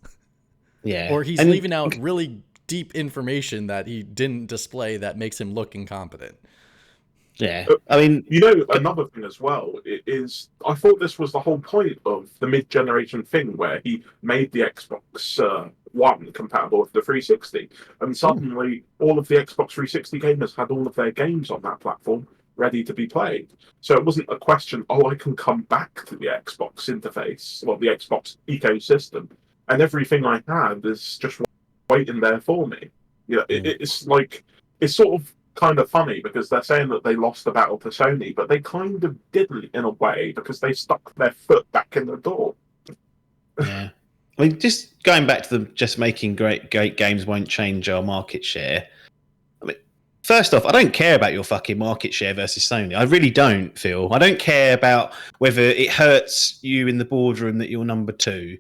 Yeah. Or he's leaving out really deep information that he didn't display that makes him look incompetent. Yeah. I mean, another thing as well is I thought this was the whole point of the mid-generation thing where he made the Xbox One compatible with the 360, and suddenly all of the Xbox 360 gamers had all of their games on that platform ready to be played. So it wasn't a question, I can come back to the Xbox interface or the Xbox ecosystem, and everything I had is just waiting there for me. It's like, it's sort of kind of funny because they're saying that they lost the battle to Sony, but they kind of didn't in a way because they stuck their foot back in the door. Yeah. I mean, just going back to just making great games won't change our market share. I mean, first off, I don't care about your fucking market share versus Sony. I really don't, Phil. I don't care about whether it hurts you in the boardroom that you're number 2.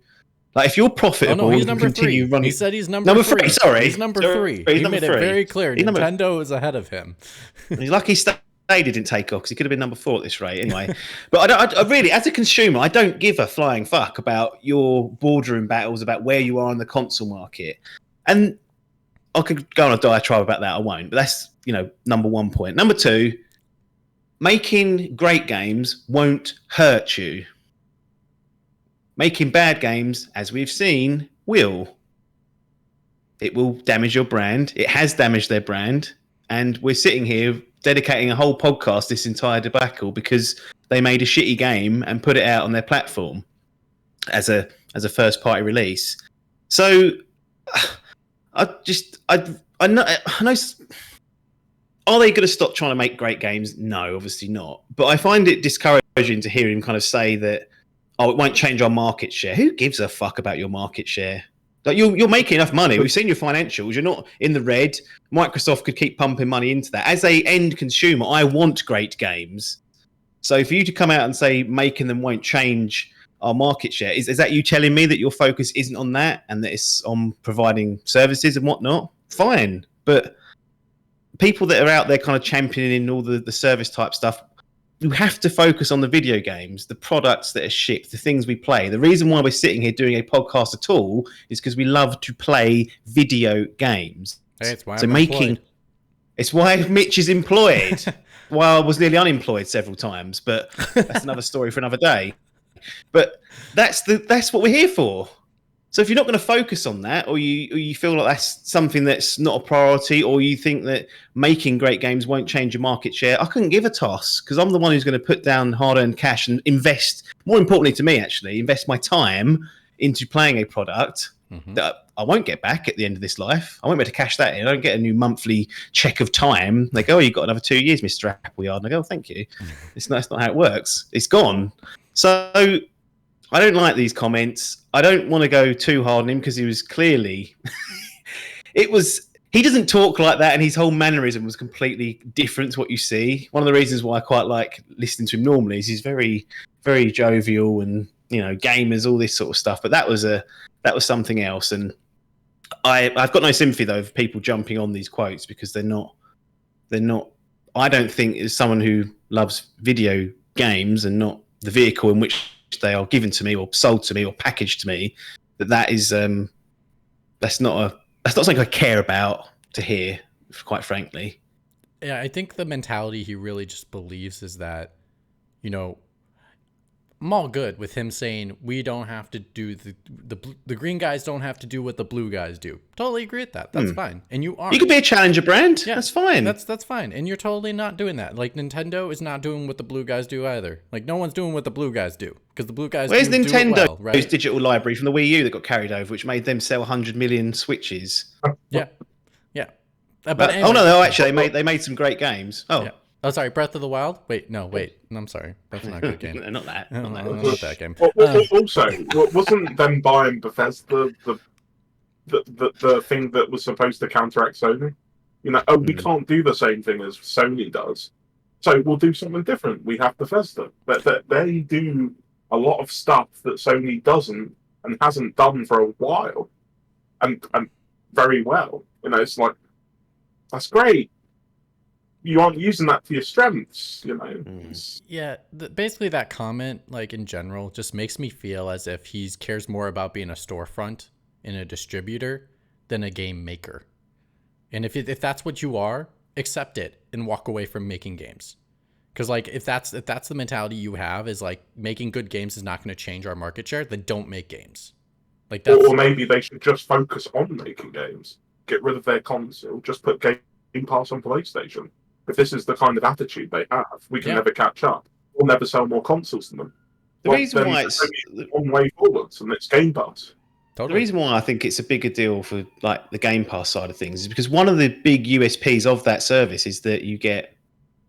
Like, if you're profitable, he's number 3. He said he's number 3. Sorry, he's number 3. He made it very clear. Nintendo is ahead of him. He's lucky Stadia didn't take off because he could have been number 4 at this rate anyway. But I really, as a consumer, I don't give a flying fuck about your boardroom battles about where you are in the console market. And I could go on a diatribe about that. I won't. But that's number 1 point. Number 2, making great games won't hurt you. Making bad games, as we've seen, will. It will damage your brand. It has damaged their brand. And we're sitting here dedicating a whole podcast this entire debacle because they made a shitty game and put it out on their platform as a first party release. So I know. Are they going to stop trying to make great games? No, obviously not. But I find it discouraging to hear him kind of say that, it won't change our market share. Who gives a fuck about your market share? Like, you're making enough money. We've seen your financials. You're not in the red. Microsoft could keep pumping money into that. As a end consumer, I want great games. So for you to come out and say making them won't change our market share, is that you telling me that your focus isn't on that and that it's on providing services and whatnot? Fine. But people that are out there kind of championing all the service type stuff, you have to focus on the video games, the products that are shipped, the things we play. The reason why we're sitting here doing a podcast at all is because we love to play video games. Hey, it's why I'm employed. It's why Mitch is employed. Why I was nearly unemployed several times, but that's another story for another day. But that's what we're here for. So if you're not going to focus on that, or you feel like that's something that's not a priority, or you think that making great games won't change your market share, I couldn't give a toss because I'm the one who's going to put down hard-earned cash and invest, more importantly to me actually, invest my time into playing a product that I won't get back at the end of this life. I won't be able to cash that in. I don't get a new monthly check of time. They go, you've got another 2 years, Mr. Appleyard. And I go, thank you. That's not how it works. It's gone. So I don't like these comments. I don't want to go too hard on him because he was clearly... He doesn't talk like that, and his whole mannerism was completely different to what you see. One of the reasons why I quite like listening to him normally is he's very, very jovial and, gamers, all this sort of stuff. But that was something else. And I've got no sympathy, though, for people jumping on these quotes because they're not... I don't think as someone who loves video games and not the vehicle in which they are given to me or sold to me or packaged to me, that is that's not something I care about to hear, quite frankly. Yeah, I think the mentality he really just believes is that, I'm all good with him saying we don't have to do the green guys don't have to do what the blue guys do. Totally agree with that. That's fine. And you are. You could be a challenger brand. Yeah, that's fine. That's fine. And you're totally not doing that. Like Nintendo is not doing what the blue guys do either. Like no one's doing what the blue guys do because the blue guys Where's do Nintendo's it well, right? digital library from the Wii U that got carried over, which made them sell 100 million Switches? Yeah. But anyway, no, actually, they made some great games. Oh. Yeah. Oh, sorry, Breath of the Wild? Wait. I'm sorry. That's not a good game. Not that. Not that game. Also, wasn't them buying Bethesda the thing that was supposed to counteract Sony? You know, we can't do the same thing as Sony does, so we'll do something different. We have Bethesda. But they do a lot of stuff that Sony doesn't and hasn't done for a while, and very well. You know, it's like, that's great. You aren't using that to your strengths, you know. Yeah, basically that comment, like in general, just makes me feel as if he cares more about being a storefront and a distributor than a game maker. And if that's what you are, accept it and walk away from making games. Because like if that's the mentality you have, is like making good games is not going to change our market share, then don't make games. Like that's... Or maybe they should just focus on making games. Get rid of their console. Just put Game Pass on PlayStation. If this is the kind of attitude they have, we can never catch up. We'll never sell more consoles than them. The reason why it's one way forwards, and it's Game Pass. Totally. The reason why I think it's a bigger deal for like the Game Pass side of things is because one of the big USPs of that service is that you get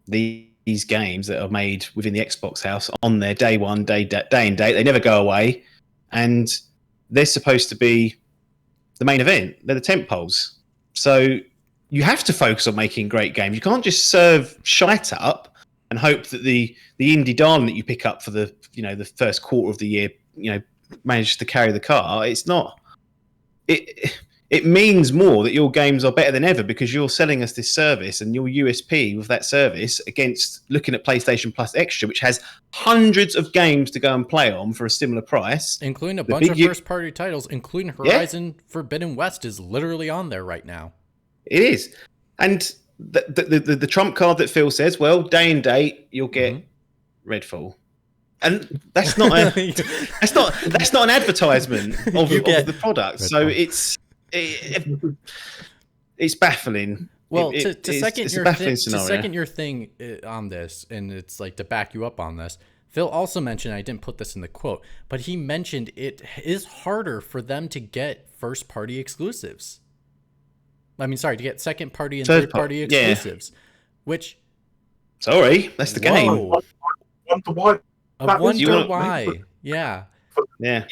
these games that are made within the Xbox house on their day and date. They never go away, and they're supposed to be the main event. They're the tent poles. So you have to focus on making great games. You can't just serve shite up and hope that the indie darling that you pick up for the first quarter of the year, manages to carry the car. It's not. It means more that your games are better than ever because you're selling us this service, and your USP with that service against looking at PlayStation Plus Extra, which has hundreds of games to go and play on for a similar price, including a bunch of first-party titles, including Horizon Forbidden West is literally on there right now. It is, and the trump card that Phil says, well, day and date, you'll get Redfall, and that's not that's not an advertisement of the product. Redfall. So it's baffling. Well, to second your thing on this, and it's like to back you up on this. Phil also mentioned, I didn't put this in the quote, but he mentioned it is harder for them to get first-party exclusives. I mean, sorry, to get second-party and third-party exclusives, which... Sorry, that's the game. I wonder why. Yeah. Yeah.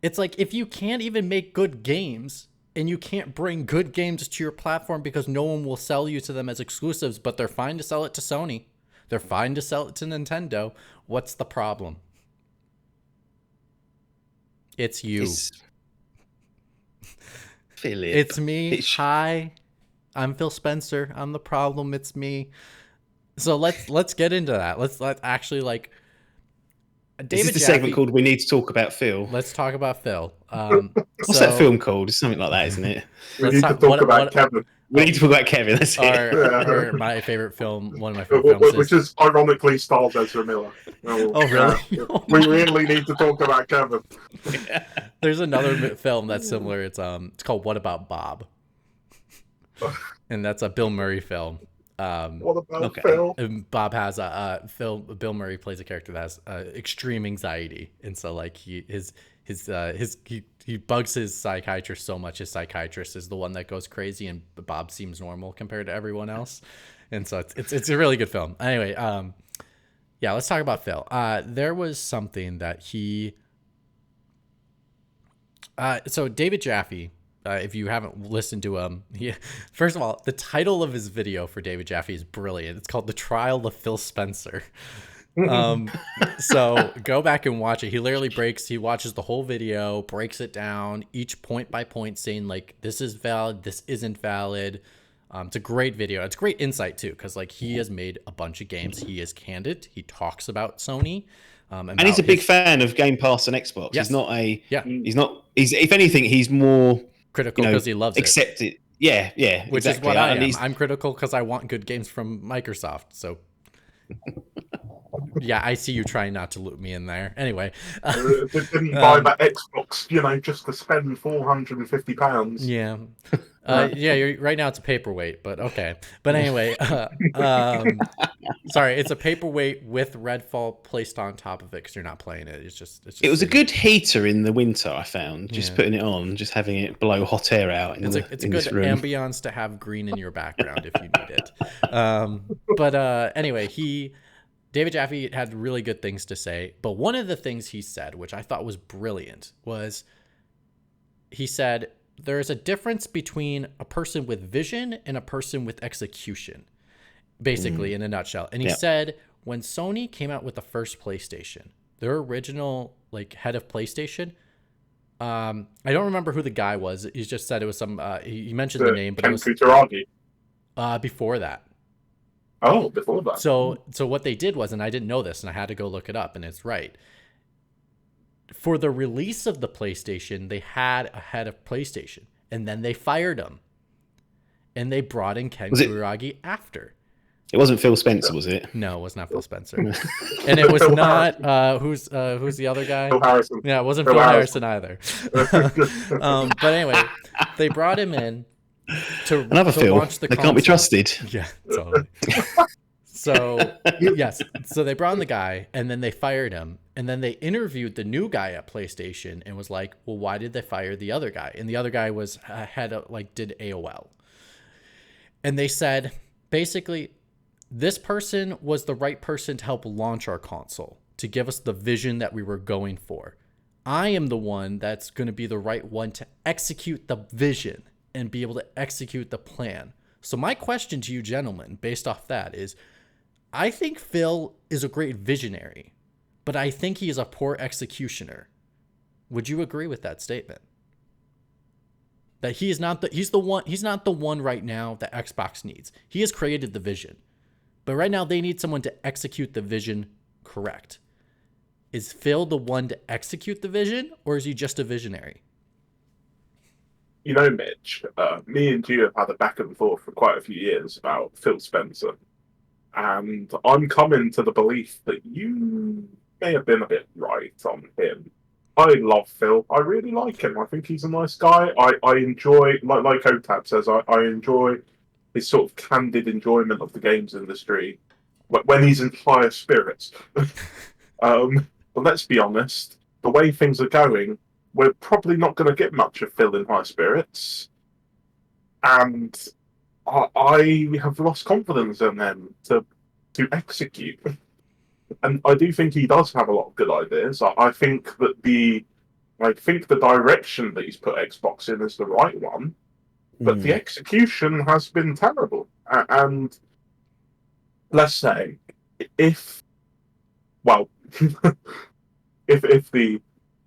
It's like, if you can't even make good games, and you can't bring good games to your platform because no one will sell you to them as exclusives, but they're fine to sell it to Sony, they're fine to sell it to Nintendo, what's the problem? It's you. Philip. It's me. Hi, I'm Phil Spencer. I'm the problem. It's me. So let's get into that. Let's actually like. This is the segment called "We Need to Talk About Phil." Let's talk about Phil. What's that film called? It's something like that, isn't it? We need to talk about Kevin. We need to talk about Kevin. That's it. My favorite film. One of my favorite films, which is ironically stars Ezra Miller. Oh, really? We really need to talk about Kevin. Yeah. There's another film that's similar. It's called What About Bob? And that's a Bill Murray film. What about Phil? And Bob has Bill Murray plays a character that has extreme anxiety, and so like he bugs his psychiatrist so much. His psychiatrist is the one that goes crazy, and Bob seems normal compared to everyone else. And so it's a really good film. Anyway, yeah, let's talk about Phil. There was something that he. So David Jaffe. If you haven't listened to him, first of all, the title of his video for David Jaffe is brilliant. It's called The Trial of Phil Spencer. So go back and watch it. He literally he watches the whole video, breaks it down, each point by point, saying like, this is valid, this isn't valid. It's a great video. It's great insight too, because like he has made a bunch of games. He is candid. He talks about Sony. And he's a big fan of Game Pass and Xbox. Yes. He's not he's if anything, he's more critical because he loves it. Yeah, which exactly. is what I am. I'm critical because I want good games from Microsoft. So Yeah, I see you trying not to loop me in there. Anyway, Didn't buy that Xbox, just to spend £450. yeah. Right now it's a paperweight, but okay. But anyway, sorry, it's a paperweight with Redfall placed on top of it because you're not playing it. It's just It was sitting. a good heater in the winter, I found. Just Yeah. putting it on, just having it blow hot air out in It's a in good this room. ambiance to have green in your background if you need it. But anyway, David Jaffe had really good things to say. But one of the things he said, which I thought was brilliant, was he said there is a difference between a person with vision and a person with execution, basically, in a nutshell. And he said when Sony came out with the first PlayStation, their original head of PlayStation, I don't remember who the guy was. He just said it was some. He mentioned the name, but it was Kutaragi. Before that. Oh, before that. So what they did was, and I didn't know this, and I had to go look it up, and it's right. For the release of the PlayStation, they had a head of PlayStation, and then they fired him, and they brought in Ken Kutaragi after. It wasn't Phil Spencer, was it? No, it was not Phil Spencer, and it was not who's the other guy? Phil Harrison. Yeah, it wasn't Phil Harrison either. But anyway, they brought him in to Phil. launch the they console. Can't be trusted. Yeah, totally. So yes, so they brought in the guy, and then they fired him, and then they interviewed the new guy at PlayStation, and was like, "Well, why did they fire the other guy?" And the other guy was did AOL, and they said basically, this person was the right person to help launch our console, to give us the vision that we were going for. I am the one that's going to be the right one to execute the vision and be able to execute the plan. So my question to you gentlemen, based off that, is I think Phil is a great visionary, but I think he is a poor executioner. Would you agree with that statement? That he's not the one right now that Xbox needs. He has created the vision, but right now they need someone to execute the vision correct. Is Phil the one to execute the vision, or is he just a visionary? Mitch, me and you have had a back and forth for quite a few years about Phil Spencer. And I'm coming to the belief that you may have been a bit right on him. I love Phil. I really like him. I think he's a nice guy. I enjoy, like OTTAPPs says, I enjoy his sort of candid enjoyment of the games industry when he's in higher spirits. But let's be honest, the way things are going, we're probably not going to get much of Phil in high spirits. And I have lost confidence in them to execute. And I do think he does have a lot of good ideas. I think that the direction that he's put Xbox in is the right one, but the execution has been terrible. And let's say if the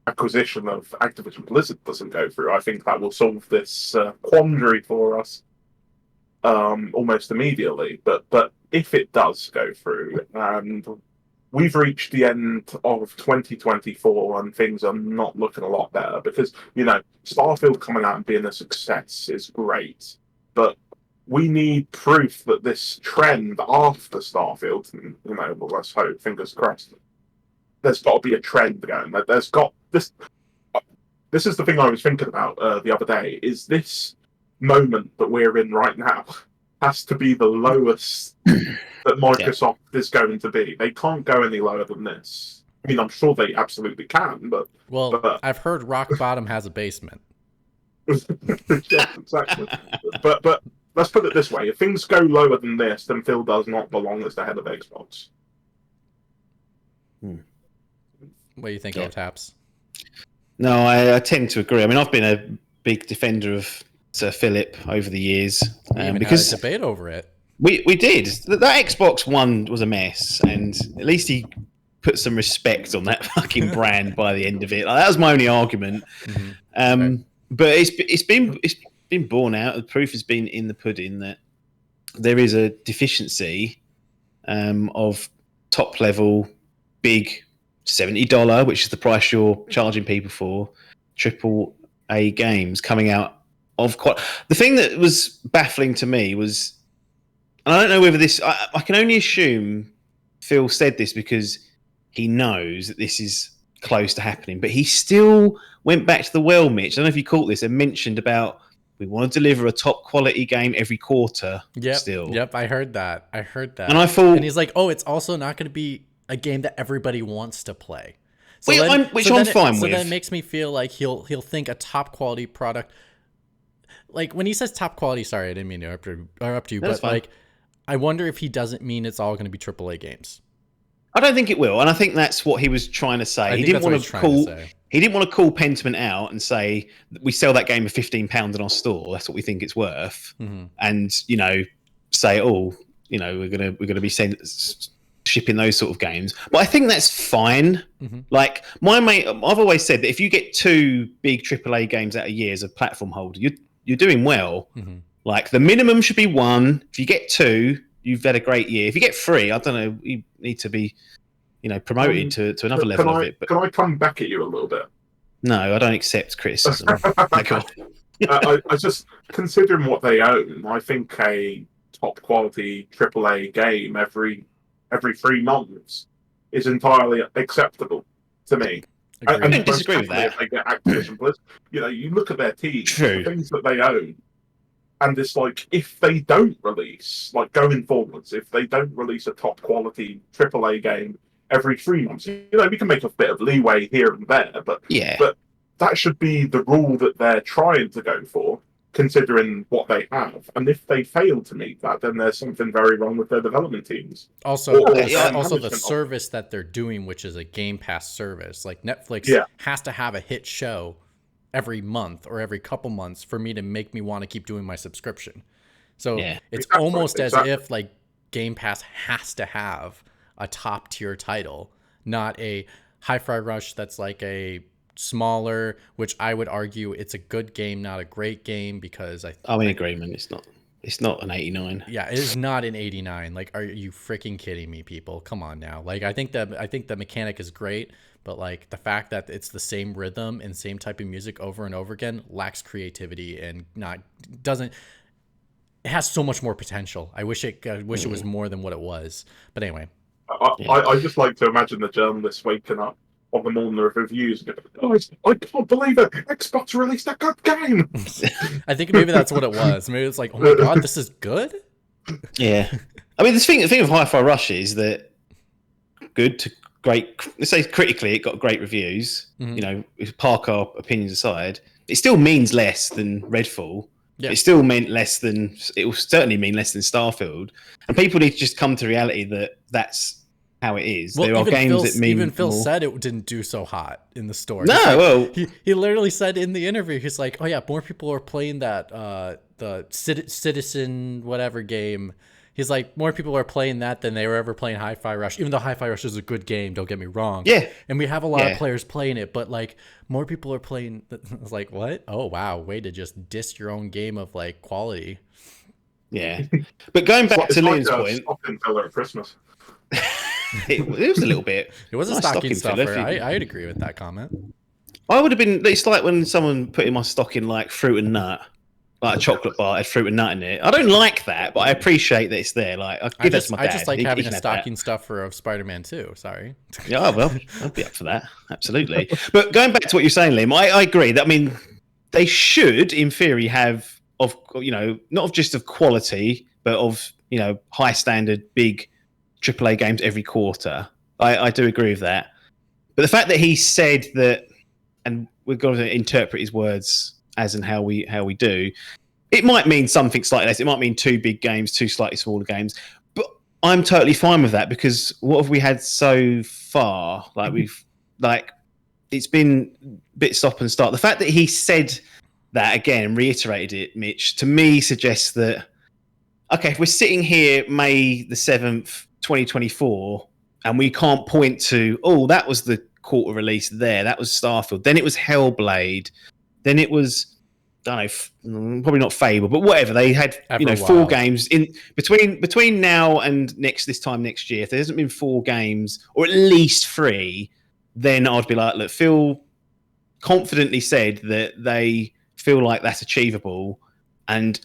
acquisition of Activision Blizzard doesn't go through, I think that will solve this quandary for us almost immediately. But if it does go through, and we've reached the end of 2024 and things are not looking a lot better, because Starfield coming out and being a success is great, but we need proof that this trend after Starfield, and well, let's hope, fingers crossed, there's got to be a trend going. There's got this. This is the thing I was thinking about the other day. Is this moment that we're in right now has to be the lowest that Microsoft is going to be? They can't go any lower than this. I mean, I'm sure they absolutely can, but I've heard rock bottom has a basement. Yeah, exactly. But let's put it this way: if things go lower than this, then Phil does not belong as the head of Xbox. What do you think, OTTAPPs? No, I tend to agree. I mean, I've been a big defender of Sir Philip over the years. Because had a debate over it. We did. That Xbox One was a mess, and at least he put some respect on that fucking brand by the end of it. That was my only argument. Mm-hmm. But it's been borne out. The proof has been in the pudding that there is a deficiency of top level, big $70, which is the price you're charging people for AAA games coming out of quite. The thing that was baffling to me was, and I don't know whether this, I can only assume Phil said this because he knows that this is close to happening, but he still went back to the well, Mitch. I don't know if you caught this and mentioned about we want to deliver a top quality game every quarter. Yep, I heard that. And I thought, and he's like, oh, it's also not going to be a game that everybody wants to play. So I'm fine with. So that makes me feel like he'll think a top quality product. Like when he says top quality, sorry, I didn't mean to interrupt you, but like, I wonder if he doesn't mean it's all going to be AAA games. I don't think it will, and I think that's what he was trying to say. He didn't want to call Pentiment out and say we sell that game for £15 in our store. That's what we think it's worth, and say, we're gonna be shipping those sort of games. But I think that's fine. Like my mate, I've always said that if you get 2 big AAA games out a year as a platform holder, you're doing well. Like the minimum should be 1. If you get 2, you've had a great year. If you get 3, I don't know, you need to be, promoted to another level of it. But can I come back at you a little bit? No, I don't accept criticism. I just, considering what they own, I think a top quality AAA game every 3 months is entirely acceptable to me. I don't disagree with that. If they get Activision Blizzard, you look at their team, True. the things that they own. And it's like, if they don't release, like going forwards, if they don't release a top quality AAA game every 3 months, we can make a bit of leeway here and there, but that should be the rule that they're trying to go for, considering what they have. And if they fail to meet that, then there's something very wrong with their development teams. Also the service that they're doing, which is a Game Pass service, like Netflix has to have a hit show every month or every couple months for me to make me want to keep doing my subscription. So it's almost as if like Game Pass has to have a top tier title, not a Hi-Fi Rush that's like a smaller, which I would argue it's a good game, not a great game, because I'm in agreement. It's not an 89. Yeah, it is not an 89. Like, are you freaking kidding me, people? Come on now. Like, I think the mechanic is great, but like the fact that it's the same rhythm and same type of music over and over again lacks creativity and it has so much more potential. I wish it was more than what it was. But anyway, I just like to imagine the journalists waking up on the morning of reviews and going, I can't believe it, Xbox released a good game. I think maybe that's what it was. Maybe it's like, oh my god, this is good. Yeah, I mean the thing of Hi-Fi Rush is that good to great. Let's say critically, it got great reviews. If park our opinions aside, it still means less than Redfall. Yeah. It still meant less than. It will certainly mean less than Starfield. And people need to just come to reality that that's how it is. Well, there are games that mean. Even Phil more. said it didn't do so hot in the store. He literally said in the interview, he's like, "Oh yeah, more people are playing that the Citizen whatever game." He's like, more people are playing that than they were ever playing Hi-Fi Rush, even though Hi-Fi Rush is a good game, don't get me wrong. Yeah. And we have a lot of players playing it, but like more people are playing. I was like, what? Oh, wow. Way to just diss your own game of like quality. Yeah. But going back to Liam's point. Stocking filler at Christmas. it was a little bit. It was a stocking stuffer. I'd agree with that comment. I would have been. It's like when someone put in my stocking like fruit and nut. Like a chocolate bar had fruit and nut in it. I don't like that, but I appreciate that it's there. Like I just like having a stocking stuffer of Spider-Man 2. Sorry. Yeah, well, I'd be up for that. Absolutely. But going back to what you're saying, Liam, I agree. That I mean, they should, in theory, have not just of quality, but of high standard, big AAA games every quarter. I do agree with that. But the fact that he said that, and we've got to interpret his words as and how we do, it might mean something slightly less. It might mean 2 big games, 2 slightly smaller games. But I'm totally fine with that because what have we had so far? Like it's been a bit stop and start. The fact that he said that again, reiterated it, Mitch, to me suggests that if we're sitting here May the 7th, 2024, and we can't point to that was the quarter release there, that was Starfield, then it was Hellblade. Then it was, I don't know, probably not Fable, but whatever. They had, 4 games in between now and this time next year. If there hasn't been 4 games, or at least 3, then I'd be like, look, Phil confidently said that they feel like that's achievable. And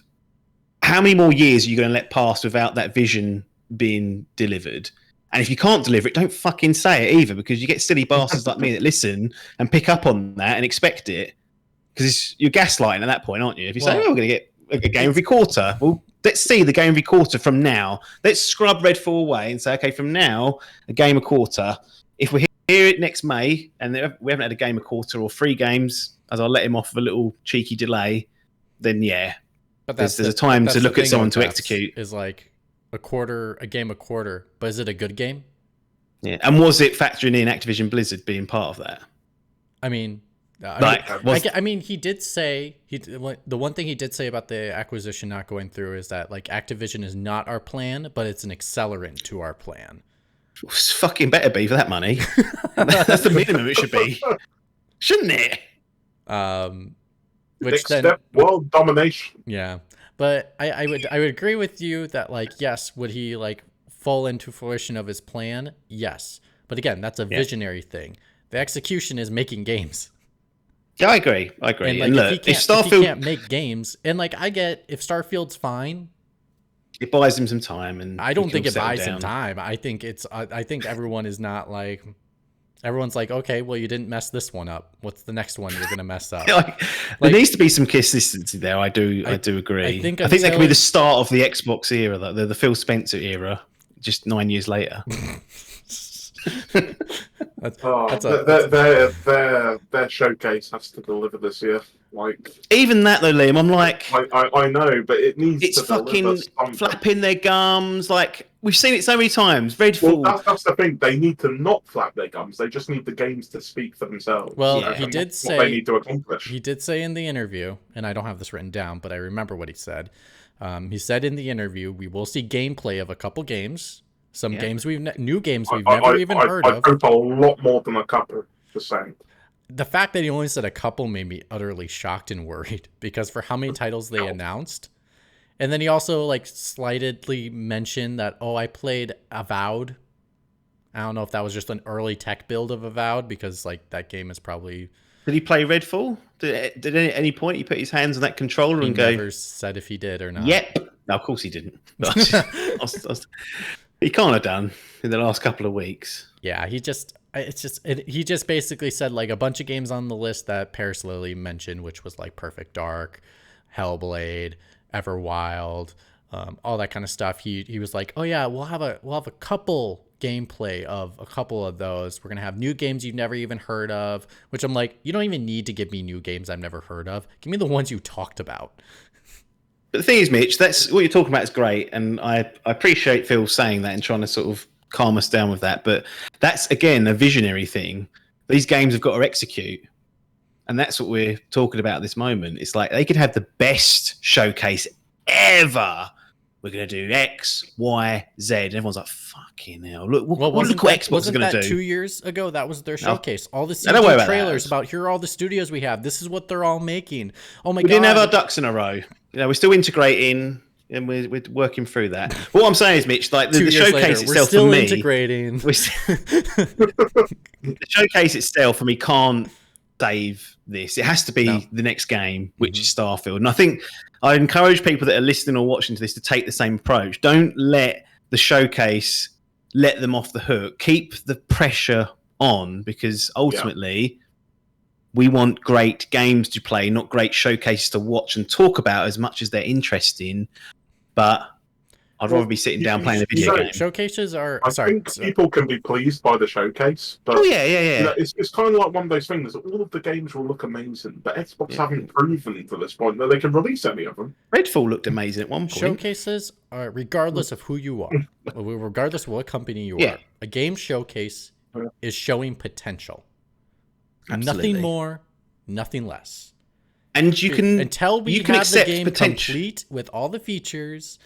how many more years are you going to let pass without that vision being delivered? And if you can't deliver it, don't fucking say it either, because you get silly bastards like me that listen and pick up on that and expect it. Because you're gaslighting at that point, aren't you? If you say, we're going to get a game every quarter, well, let's see the game every quarter from now. Let's scrub Redfall away and say, okay, from now, a game a quarter. If we hear it next May and we haven't had a game a quarter or 3 games, as I'll let him off with a little cheeky delay, then yeah. But there's a time to look at someone to execute. Is like a game a quarter, but is it a good game? Yeah, and was it factoring in Activision Blizzard being part of that? I mean, he did say the one thing he did say about the acquisition not going through is that like Activision is not our plan, but it's an accelerant to our plan. It's fucking better be for that money. That's the minimum it should be, shouldn't it? Which then world domination. Yeah. But I would agree with you that like, yes, would he like fall into fruition of his plan? Yes. But again, that's a visionary thing. The execution is making games. Yeah, I agree. And, like, and look, if he can't make games, and like I get if Starfield's fine, it buys him some time, and I don't think it buys him time. I think everyone is not like. Everyone's like, okay, well, you didn't mess this one up. What's the next one you're gonna mess up? There needs to be some consistency there. I do agree. I think that could be the start of the Xbox era, the Phil Spencer era, just 9 years later. Their showcase has to deliver this year. Like even that though, Liam, I'm like, I know, but it needs. It's to fucking flapping their gums. Like we've seen it so many times. Redfall. Well, that's the thing. They need to not flap their gums. They just need the games to speak for themselves. Well, he did say what they need to accomplish. He did say in the interview, and I don't have this written down, but I remember what he said. He said in the interview, we will see gameplay of a couple games. Some games new games we've never even heard of. I hope a lot more than a couple. Just saying. The fact that he only said a couple made me utterly shocked and worried because for how many titles they announced, and then he also like slightly mentioned that I played Avowed. I don't know if that was just an early tech build of Avowed because like that game is probably. Did he play Redfall? Did at any point he put his hands on that controller and go? He never said if he did or not. Yep. No, of course he didn't. He can't have done in the last couple of weeks. Yeah, he just basically said like a bunch of games on the list that Paris Lily mentioned, which was like Perfect Dark, Hellblade, Everwild, all that kind of stuff. He was like, oh yeah, we'll have a couple gameplay of a couple of those. We're gonna have new games you've never even heard of. Which I'm like, you don't even need to give me new games I've never heard of. Give me the ones you talked about. But the thing is, Mitch, that's what you're talking about is great, and I appreciate Phil saying that and trying to sort of calm us down with that. But that's again a visionary thing. These games have got to execute, and that's what we're talking about at this moment. It's like they could have the best showcase ever. We're going to do X, Y, Z. And everyone's like, fucking hell. Look what Xbox is going to do. 2 years ago? That was their showcase. All the CG trailers about here are all the studios we have. This is what they're all making. Oh my God. We didn't have our ducks in a row. We're still integrating and we're working through that. What I'm saying is, Mitch, like the showcase itself for me. Integrating. The showcase itself for me can't save this. It has to be the next game, which is Starfield. And I think I encourage people that are listening or watching to this to take the same approach. Don't let the showcase let them off the hook. Keep the pressure on because ultimately we want great games to play, not great showcases to watch and talk about as much as they're interesting. But I'd rather be sitting down playing a video game. Showcases are. I think people can be pleased by the showcase. But, yeah. It's kind of like one of those things that all of the games will look amazing, but Xbox haven't proven to this point that they can release any of them. Redfall looked amazing at one point. Showcases are, regardless of who you are, regardless of what company you are, a game showcase is showing potential. Absolutely. Nothing more, nothing less. And you can until we can have accept the game potential complete with all the features.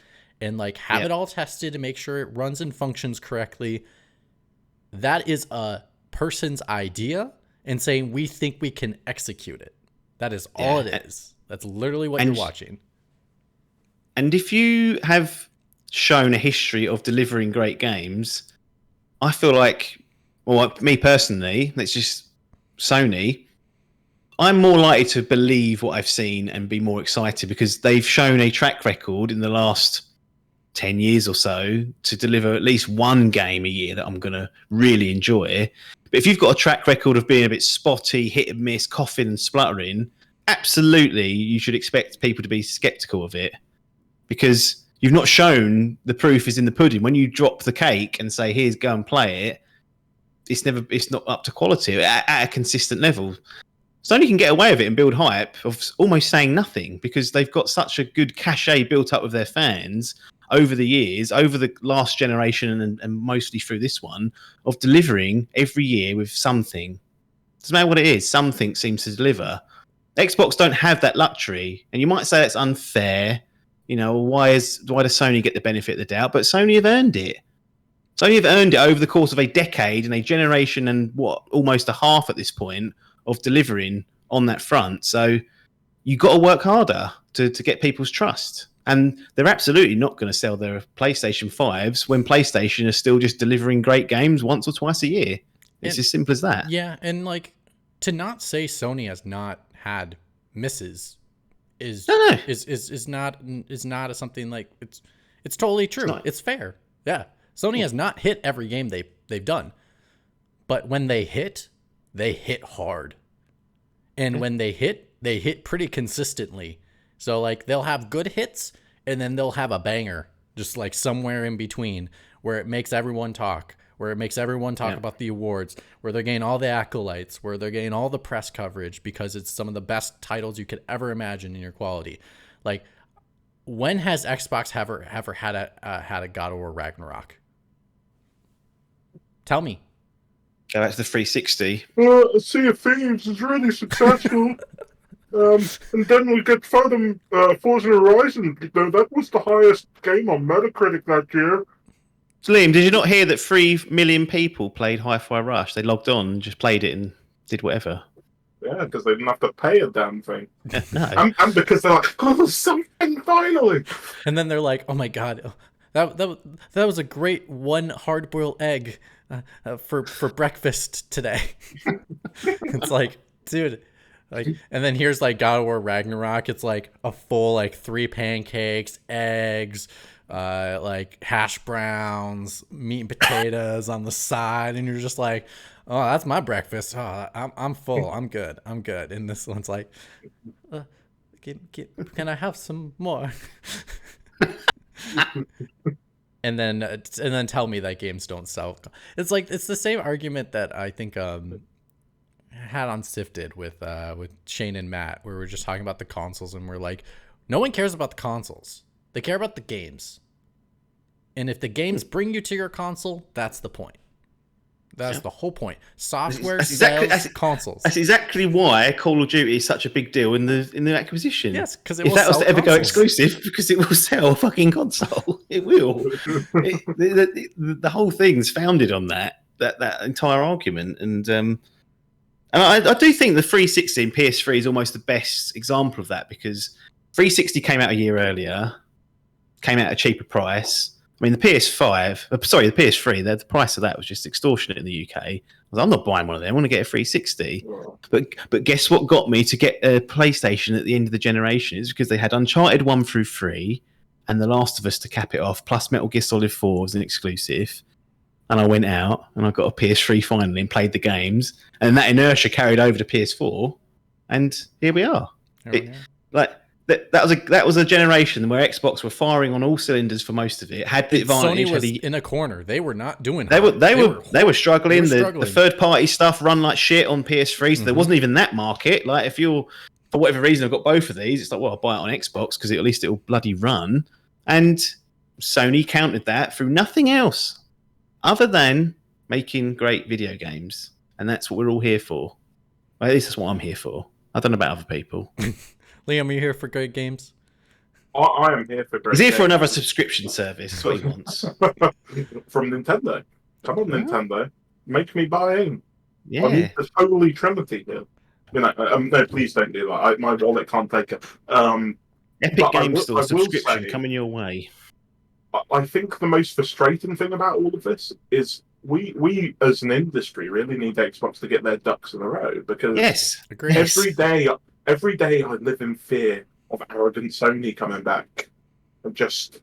And like have it all tested to make sure it runs and functions correctly. That is a person's idea and saying we think we can execute it. That is all it is. That's literally what you're watching. And if you have shown a history of delivering great games, I feel like, well, me personally, that's just Sony. I'm more likely to believe what I've seen and be more excited because they've shown a track record in the last 10 years or so to deliver at least one game a year that I'm going to really enjoy. But if you've got a track record of being a bit spotty, hit and miss, coughing and spluttering, absolutely you should expect people to be skeptical of it, because you've not shown the proof is in the pudding. When you drop the cake and say, here's, go and play it, it's not up to quality at a consistent level. Sony can get away with it and build hype of almost saying nothing, because they've got such a good cachet built up with their fans over the years, over the last generation and mostly through this one, of delivering every year with something. Doesn't matter what it is, something seems to deliver. Xbox don't have that luxury, and you might say that's unfair. You know, why does Sony get the benefit of the doubt? But Sony have earned it. Sony have earned it over the course of a decade and a generation and almost a half at this point of delivering on that front. So you got to work harder to get people's trust. And they're absolutely not going to sell their PlayStation 5s when PlayStation is still just delivering great games once or twice a year. It's as simple as that. Yeah, and like, to not say Sony has not had misses is not something like, it's totally true. It's fair. Yeah. Sony has not hit every game they've done. But when they hit hard. And when they hit pretty consistently. So like, they'll have good hits and then they'll have a banger just like somewhere in between where it makes everyone talk, about the awards, where they're getting all the acolytes, where they're getting all the press coverage because it's some of the best titles you could ever imagine in your quality. Like, when has Xbox ever had a God of War Ragnarok? Tell me. Go back to the 360. Sea of Thieves is really successful. And then we get further Forza Horizon. That was the highest game on Metacritic that year. So Liam, did you not hear that 3 million people played Hi-Fi Rush? They logged on and just played it and did whatever. Yeah, because they didn't have to pay a damn thing. No. And because they're like, oh, something finally. And then they're like, oh my God, that was a great one hard-boiled egg for breakfast today. It's like, dude. Like, and then here's like God of War Ragnarok. It's like a full like 3 pancakes, eggs, like hash browns, meat and potatoes on the side, and you're just like, oh, that's my breakfast. Oh, I'm full. I'm good. And this one's like, can I have some more? And then tell me that games don't sell. It's like, it's the same argument that I think had on Sifted with Shane and Matt, where we're just talking about the consoles, and we're like, no one cares about the consoles. They care about the games. And if the games bring you to your console, that's the point. That's the whole point. Software sells consoles. That's exactly why Call of Duty is such a big deal in the acquisition. Yes, because if that was to ever go exclusive, because it will sell a fucking console. It will. The whole thing's founded on that entire argument. And I do think the 360 and PS3 is almost the best example of that, because 360 came out a year earlier, came out at a cheaper price. I mean, the PS3, the price of that was just extortionate in the UK. I'm not buying one of them. I want to get a 360. But guess what got me to get a PlayStation at the end of the generation is because they had Uncharted 1 through 3 and The Last of Us to cap it off, plus Metal Gear Solid 4 as an exclusive. And I went out and I got a PS3 finally and played the games. And that inertia carried over to PS4. And here we are. That was a generation where Xbox were firing on all cylinders for most of it. Had the advantage. Sony was in a corner. They were not doing. They were struggling. The third party stuff run like shit on PS3. So there wasn't even that market. Like, if you're, for whatever reason, I've got both of these, it's like, well, I'll buy it on Xbox because at least it'll bloody run. And Sony countered that through nothing else other than making great video games. And that's what we're all here for. Well, at least that's what I'm here for. I don't know about other people. Liam, are you here for great games? I am here for great games. He's here for another subscription service. That's what he wants. From Nintendo. Come on, Nintendo. Make me buy in. Yeah. I need this holy trinity here. You know, no, please don't do that. My wallet can't take it. Epic Game Store subscription coming your way. I think the most frustrating thing about all of this is we as an industry really need Xbox to get their ducks in a row, because every day I live in fear of arrogant Sony coming back and just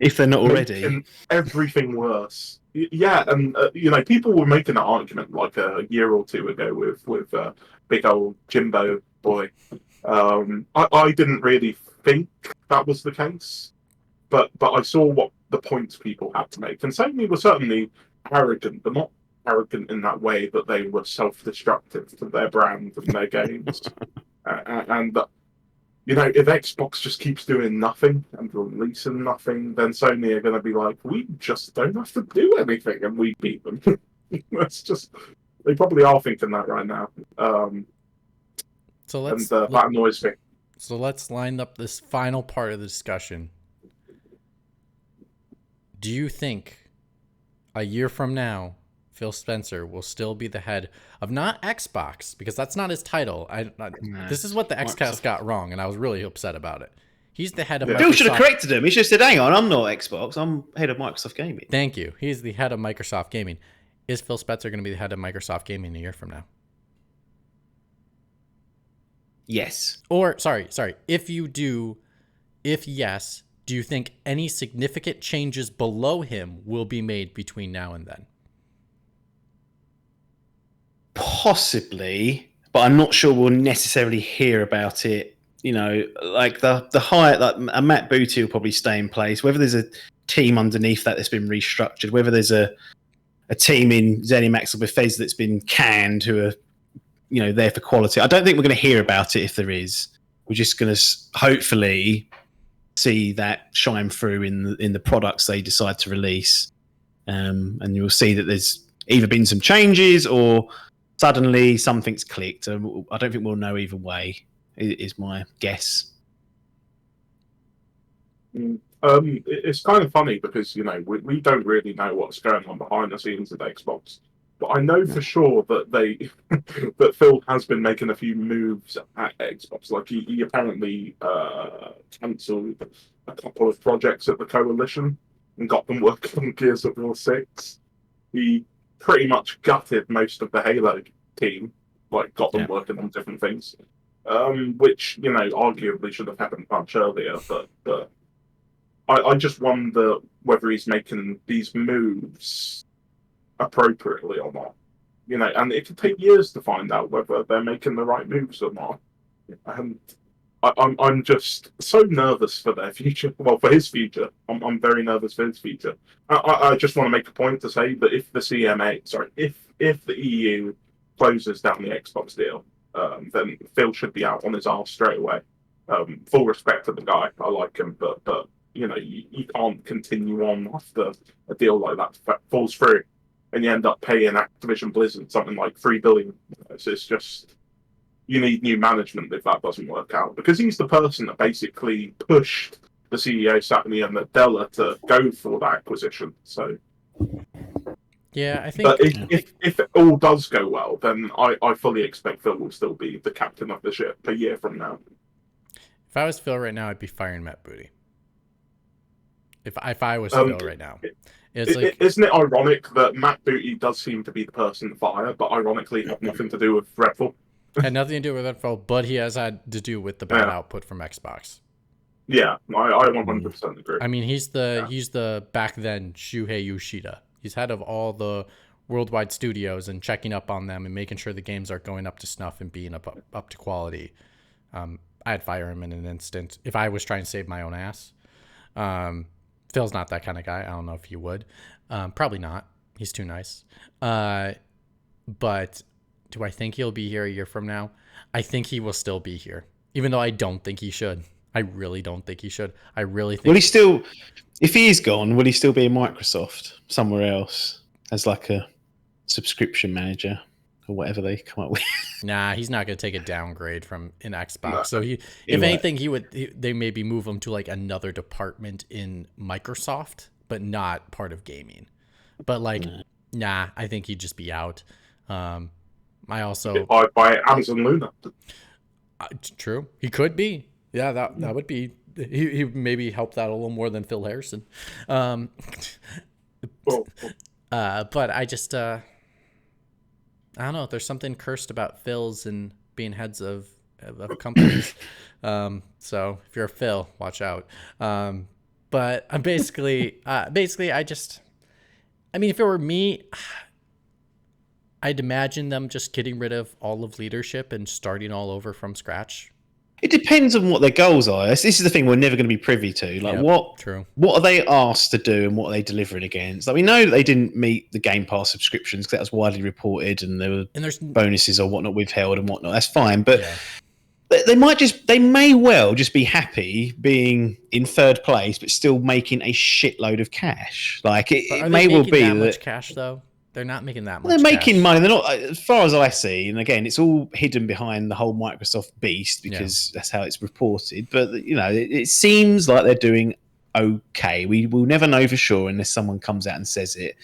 if they're not already. making everything worse. Yeah, and people were making that argument like a year or two ago with big old Jimbo boy. I didn't really think that was the case, but I saw what the points people had to make, and Sony were certainly arrogant, but not arrogant in that way that they were self-destructive to their brand and their games. And if Xbox just keeps doing nothing and releasing nothing, then Sony are going to be like, we just don't have to do anything, and we beat them. That's just, they probably are thinking that right now. That annoys me. So let's line up this final part of the discussion. Do you think a year from now, Phil Spencer will still be the head of not Xbox, because that's not his title. This is what the XCast got wrong, and I was really upset about it. He's the head of Microsoft. Phil should have corrected him. He should have said, hang on, I'm not Xbox. I'm head of Microsoft Gaming. Thank you. He's the head of Microsoft Gaming. Is Phil Spencer going to be the head of Microsoft Gaming a year from now? Yes. Or, sorry. If yes, do you think any significant changes below him will be made between now and then? Possibly, but I'm not sure we'll necessarily hear about it. Like the hire, like a Matt Booty will probably stay in place. Whether there's a team underneath that's been restructured, whether there's a team in ZeniMax or Bethesda that's been canned who are there for quality. I don't think we're going to hear about it if there is. We're just going to hopefully see that shine through in the products they decide to release, and you'll see that there's either been some changes or suddenly something's clicked. I don't think we'll know either way, is my guess. It's kind of funny because we don't really know what's going on behind the scenes at Xbox, but I know for sure that that Phil has been making a few moves at Xbox. Like he apparently cancelled a couple of projects at the Coalition and got them working on Gears of War 6. He pretty much gutted most of the Halo team, got them working on different things, which arguably should have happened much earlier. But I just wonder whether he's making these moves appropriately or not. And it could take years to find out whether they're making the right moves or not. And I'm just so nervous for their future. Well, for his future, I'm very nervous for his future. I just want to make a point to say that if if the EU closes down the Xbox deal, then Phil should be out on his arse straight away. Full respect to the guy, I like him, but you can't continue on after a deal like that falls through, and you end up paying Activision Blizzard something like $3 billion. It's just, you need new management if that doesn't work out, because he's the person that basically pushed the CEO Satya and Nadella to go for that acquisition. So yeah, I think. But if it all does go well, then I fully expect Phil will still be the captain of the ship a year from now. If I was Phil right now, I'd be firing Matt Booty. If I was Phil right now, isn't it ironic that Matt Booty does seem to be the person to fire, but ironically had nothing to do with Redfall? Had nothing to do with Redfall, but he has had to do with the bad output from Xbox. Yeah, I 100% agree. I mean, he's the back then Shuhei Yoshida. He's head of all the worldwide studios and checking up on them and making sure the games are going up to snuff and being up to quality. I'd fire him in an instant if I was trying to save my own ass. Phil's not that kind of guy. I don't know if he would. Probably not. He's too nice. But do I think he'll be here a year from now? I think he will still be here, even though I don't think he should. I really don't think he should. I really think. Will he still, if he is gone, will he still be in Microsoft somewhere else as like a subscription manager or whatever they come up with? Nah, he's not going to take a downgrade from an Xbox. No. So if anything, they maybe move him to like another department in Microsoft, but not part of gaming. But nah, I think he'd just be out. I also by Amazon Luna. True, he could be. Yeah, that would be. He maybe helped out a little more than Phil Harrison. But I just I don't know. There's something cursed about Phil's and being heads of companies. So if you're a Phil, watch out. But But I'm basically, I mean, if it were me, I'd imagine them just getting rid of all of leadership and starting all over from scratch. It depends on what their goals are. This is the thing we're never going to be privy to. Like, True. What are they asked to do and what are they delivering against? Like, we know that they didn't meet the Game Pass subscriptions because that was widely reported, and there were bonuses or whatnot withheld and whatnot. That's fine, but they may well just be happy being in third place, but still making a shitload of cash. Like, it may well be that much cash though. They're not making that much. They're making money. They're not, as far as I see. And again, it's all hidden behind the whole Microsoft beast because that's how it's reported. But it seems like they're doing okay. We will never know for sure unless someone comes out and says it.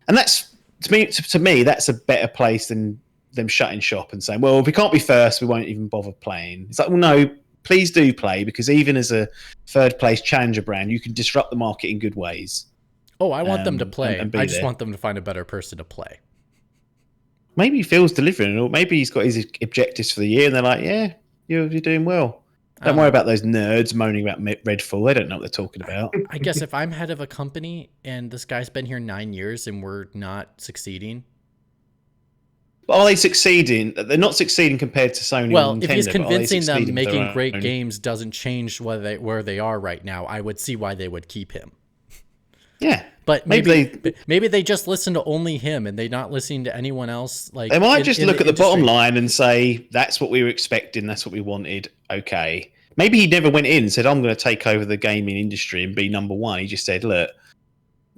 And that's to me, that's a better place than them shutting shop and saying, "Well, if we can't be first, we won't even bother playing." It's like, well, no, please do play, because even as a third place challenger brand, you can disrupt the market in good ways. Oh, I want them to play. I just want them to find a better person to play. Maybe Phil's delivering, or maybe he's got his objectives for the year, and they're like, "Yeah, you're doing well. Don't worry about those nerds moaning about Redfall. They don't know what they're talking about." I guess if I'm head of a company and this guy's been here 9 years and we're not succeeding. But are they succeeding? They're not succeeding compared to Sony. Well, and Nintendo, if he's convincing them making great own games doesn't change where they are right now, I would see why they would keep him. Yeah, but maybe they just listen to only him and they're not listening to anyone else. Like, they might just look at the bottom line and say, "That's what we were expecting. That's what we wanted." Okay, maybe he never went in and said, "I'm going to take over the gaming industry and be number one." He just said, "Look,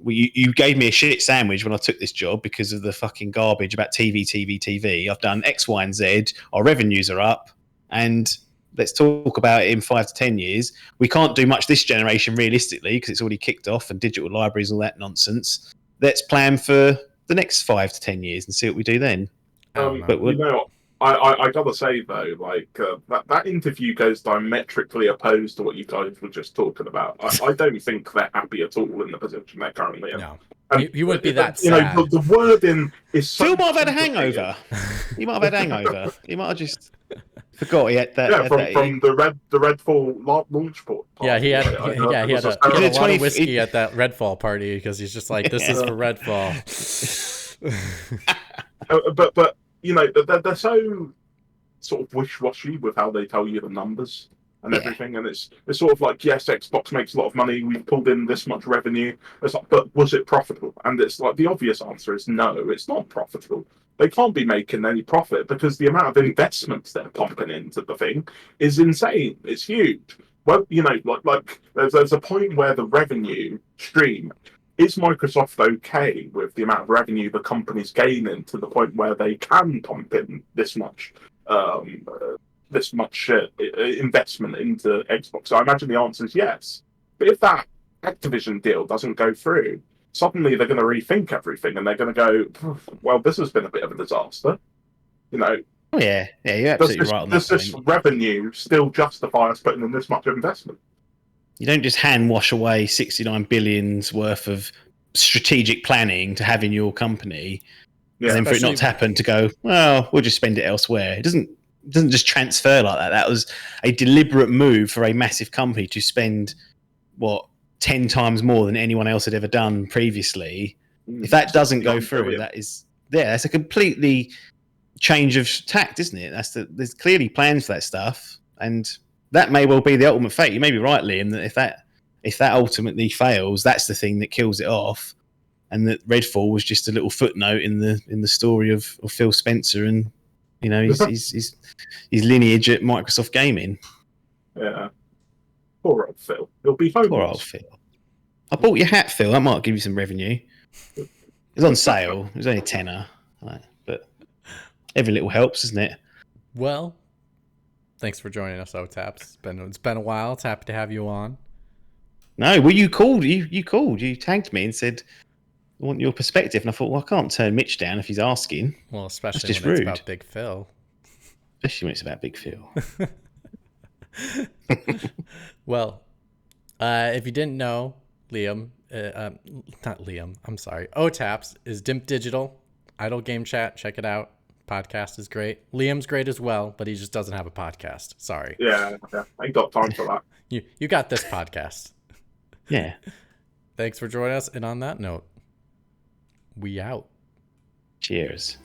you gave me a shit sandwich when I took this job because of the fucking garbage about TV. I've done X, Y, and Z. Our revenues are up, and let's talk about it in 5 to 10 years. We can't do much this generation realistically because it's already kicked off and digital libraries and all that nonsense. Let's plan for the next 5 to 10 years and see what we do then." I gotta say though, like that interview goes diametrically opposed to what you guys were just talking about. I don't think they're happy at all in the position they're currently in. No, you wouldn't be that sad. The wording is so. Phil might have had a hangover. He might have had a hangover. He might have just forgot he had that. Yeah, from the Redfall launch port. Yeah, he had a lot of whiskey at that Redfall party because he's just like, "This is for Redfall." But they're so sort of wish-washy with how they tell you the numbers and everything, and it's sort of like, yes, Xbox makes a lot of money, we've pulled in this much revenue. It's like, but was it profitable? And it's like, the obvious answer is no, it's not profitable. They can't be making any profit because the amount of investments they're pumping into the thing is insane. It's huge. Well, like there's a point where the revenue stream, is Microsoft okay with the amount of revenue the company's gaining to the point where they can pump in this much investment into Xbox? So I imagine the answer is yes. But if that Activision deal doesn't go through, suddenly they're going to rethink everything and they're going to go, "Well, this has been a bit of a disaster." Oh yeah, you're absolutely right on that. Does this revenue still justify us putting in this much investment? You don't just hand wash away 69 billions worth of strategic planning to have in your company, and then for it not to happen to go, "Well, we'll just spend it elsewhere." It doesn't just transfer like that. That was a deliberate move for a massive company to spend 10 times more than anyone else had ever done previously. If that doesn't go through, that's a completely change of tact, isn't it? There's clearly plans for that stuff, and that may well be the ultimate fate. You may be right, Liam, that if that ultimately fails, that's the thing that kills it off, and that Redfall was just a little footnote in the story of Phil Spencer and his lineage at Microsoft Gaming. Yeah, poor old Phil. He'll be homeless. Poor old Phil. I bought your hat, Phil. That might give you some revenue. It was on sale. It was only £10, but every little helps, isn't it? Well, thanks for joining us, OTTAPPs. It's been a while. It's happy to have you on. No, well, you called. You called. You tagged me and said, "I want your perspective." And I thought, well, I can't turn Mitch down if he's asking. Well, especially when it's about Big Phil. Especially when it's about Big Phil. Well, if you didn't know, Liam, not Liam, I'm sorry, OTTAPPs is Dimp Digital, idle game chat. Check it out. Podcast is great. Liam's great as well, but he just doesn't have a podcast. Sorry. Yeah. I ain't got time for that. You got this podcast. Yeah. Thanks for joining us. And on that note, we out. Cheers.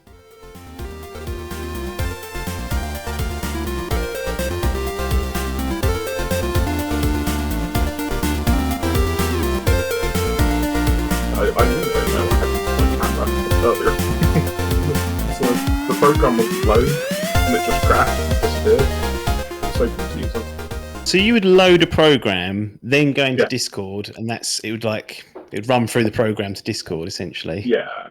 I didn't know I had my camera earlier. So the program was loaded and it just crashed and disappeared. It's so confusing. So you would load a program, then go into Yeah. Discord, and it would run through the program to Discord essentially. Yeah.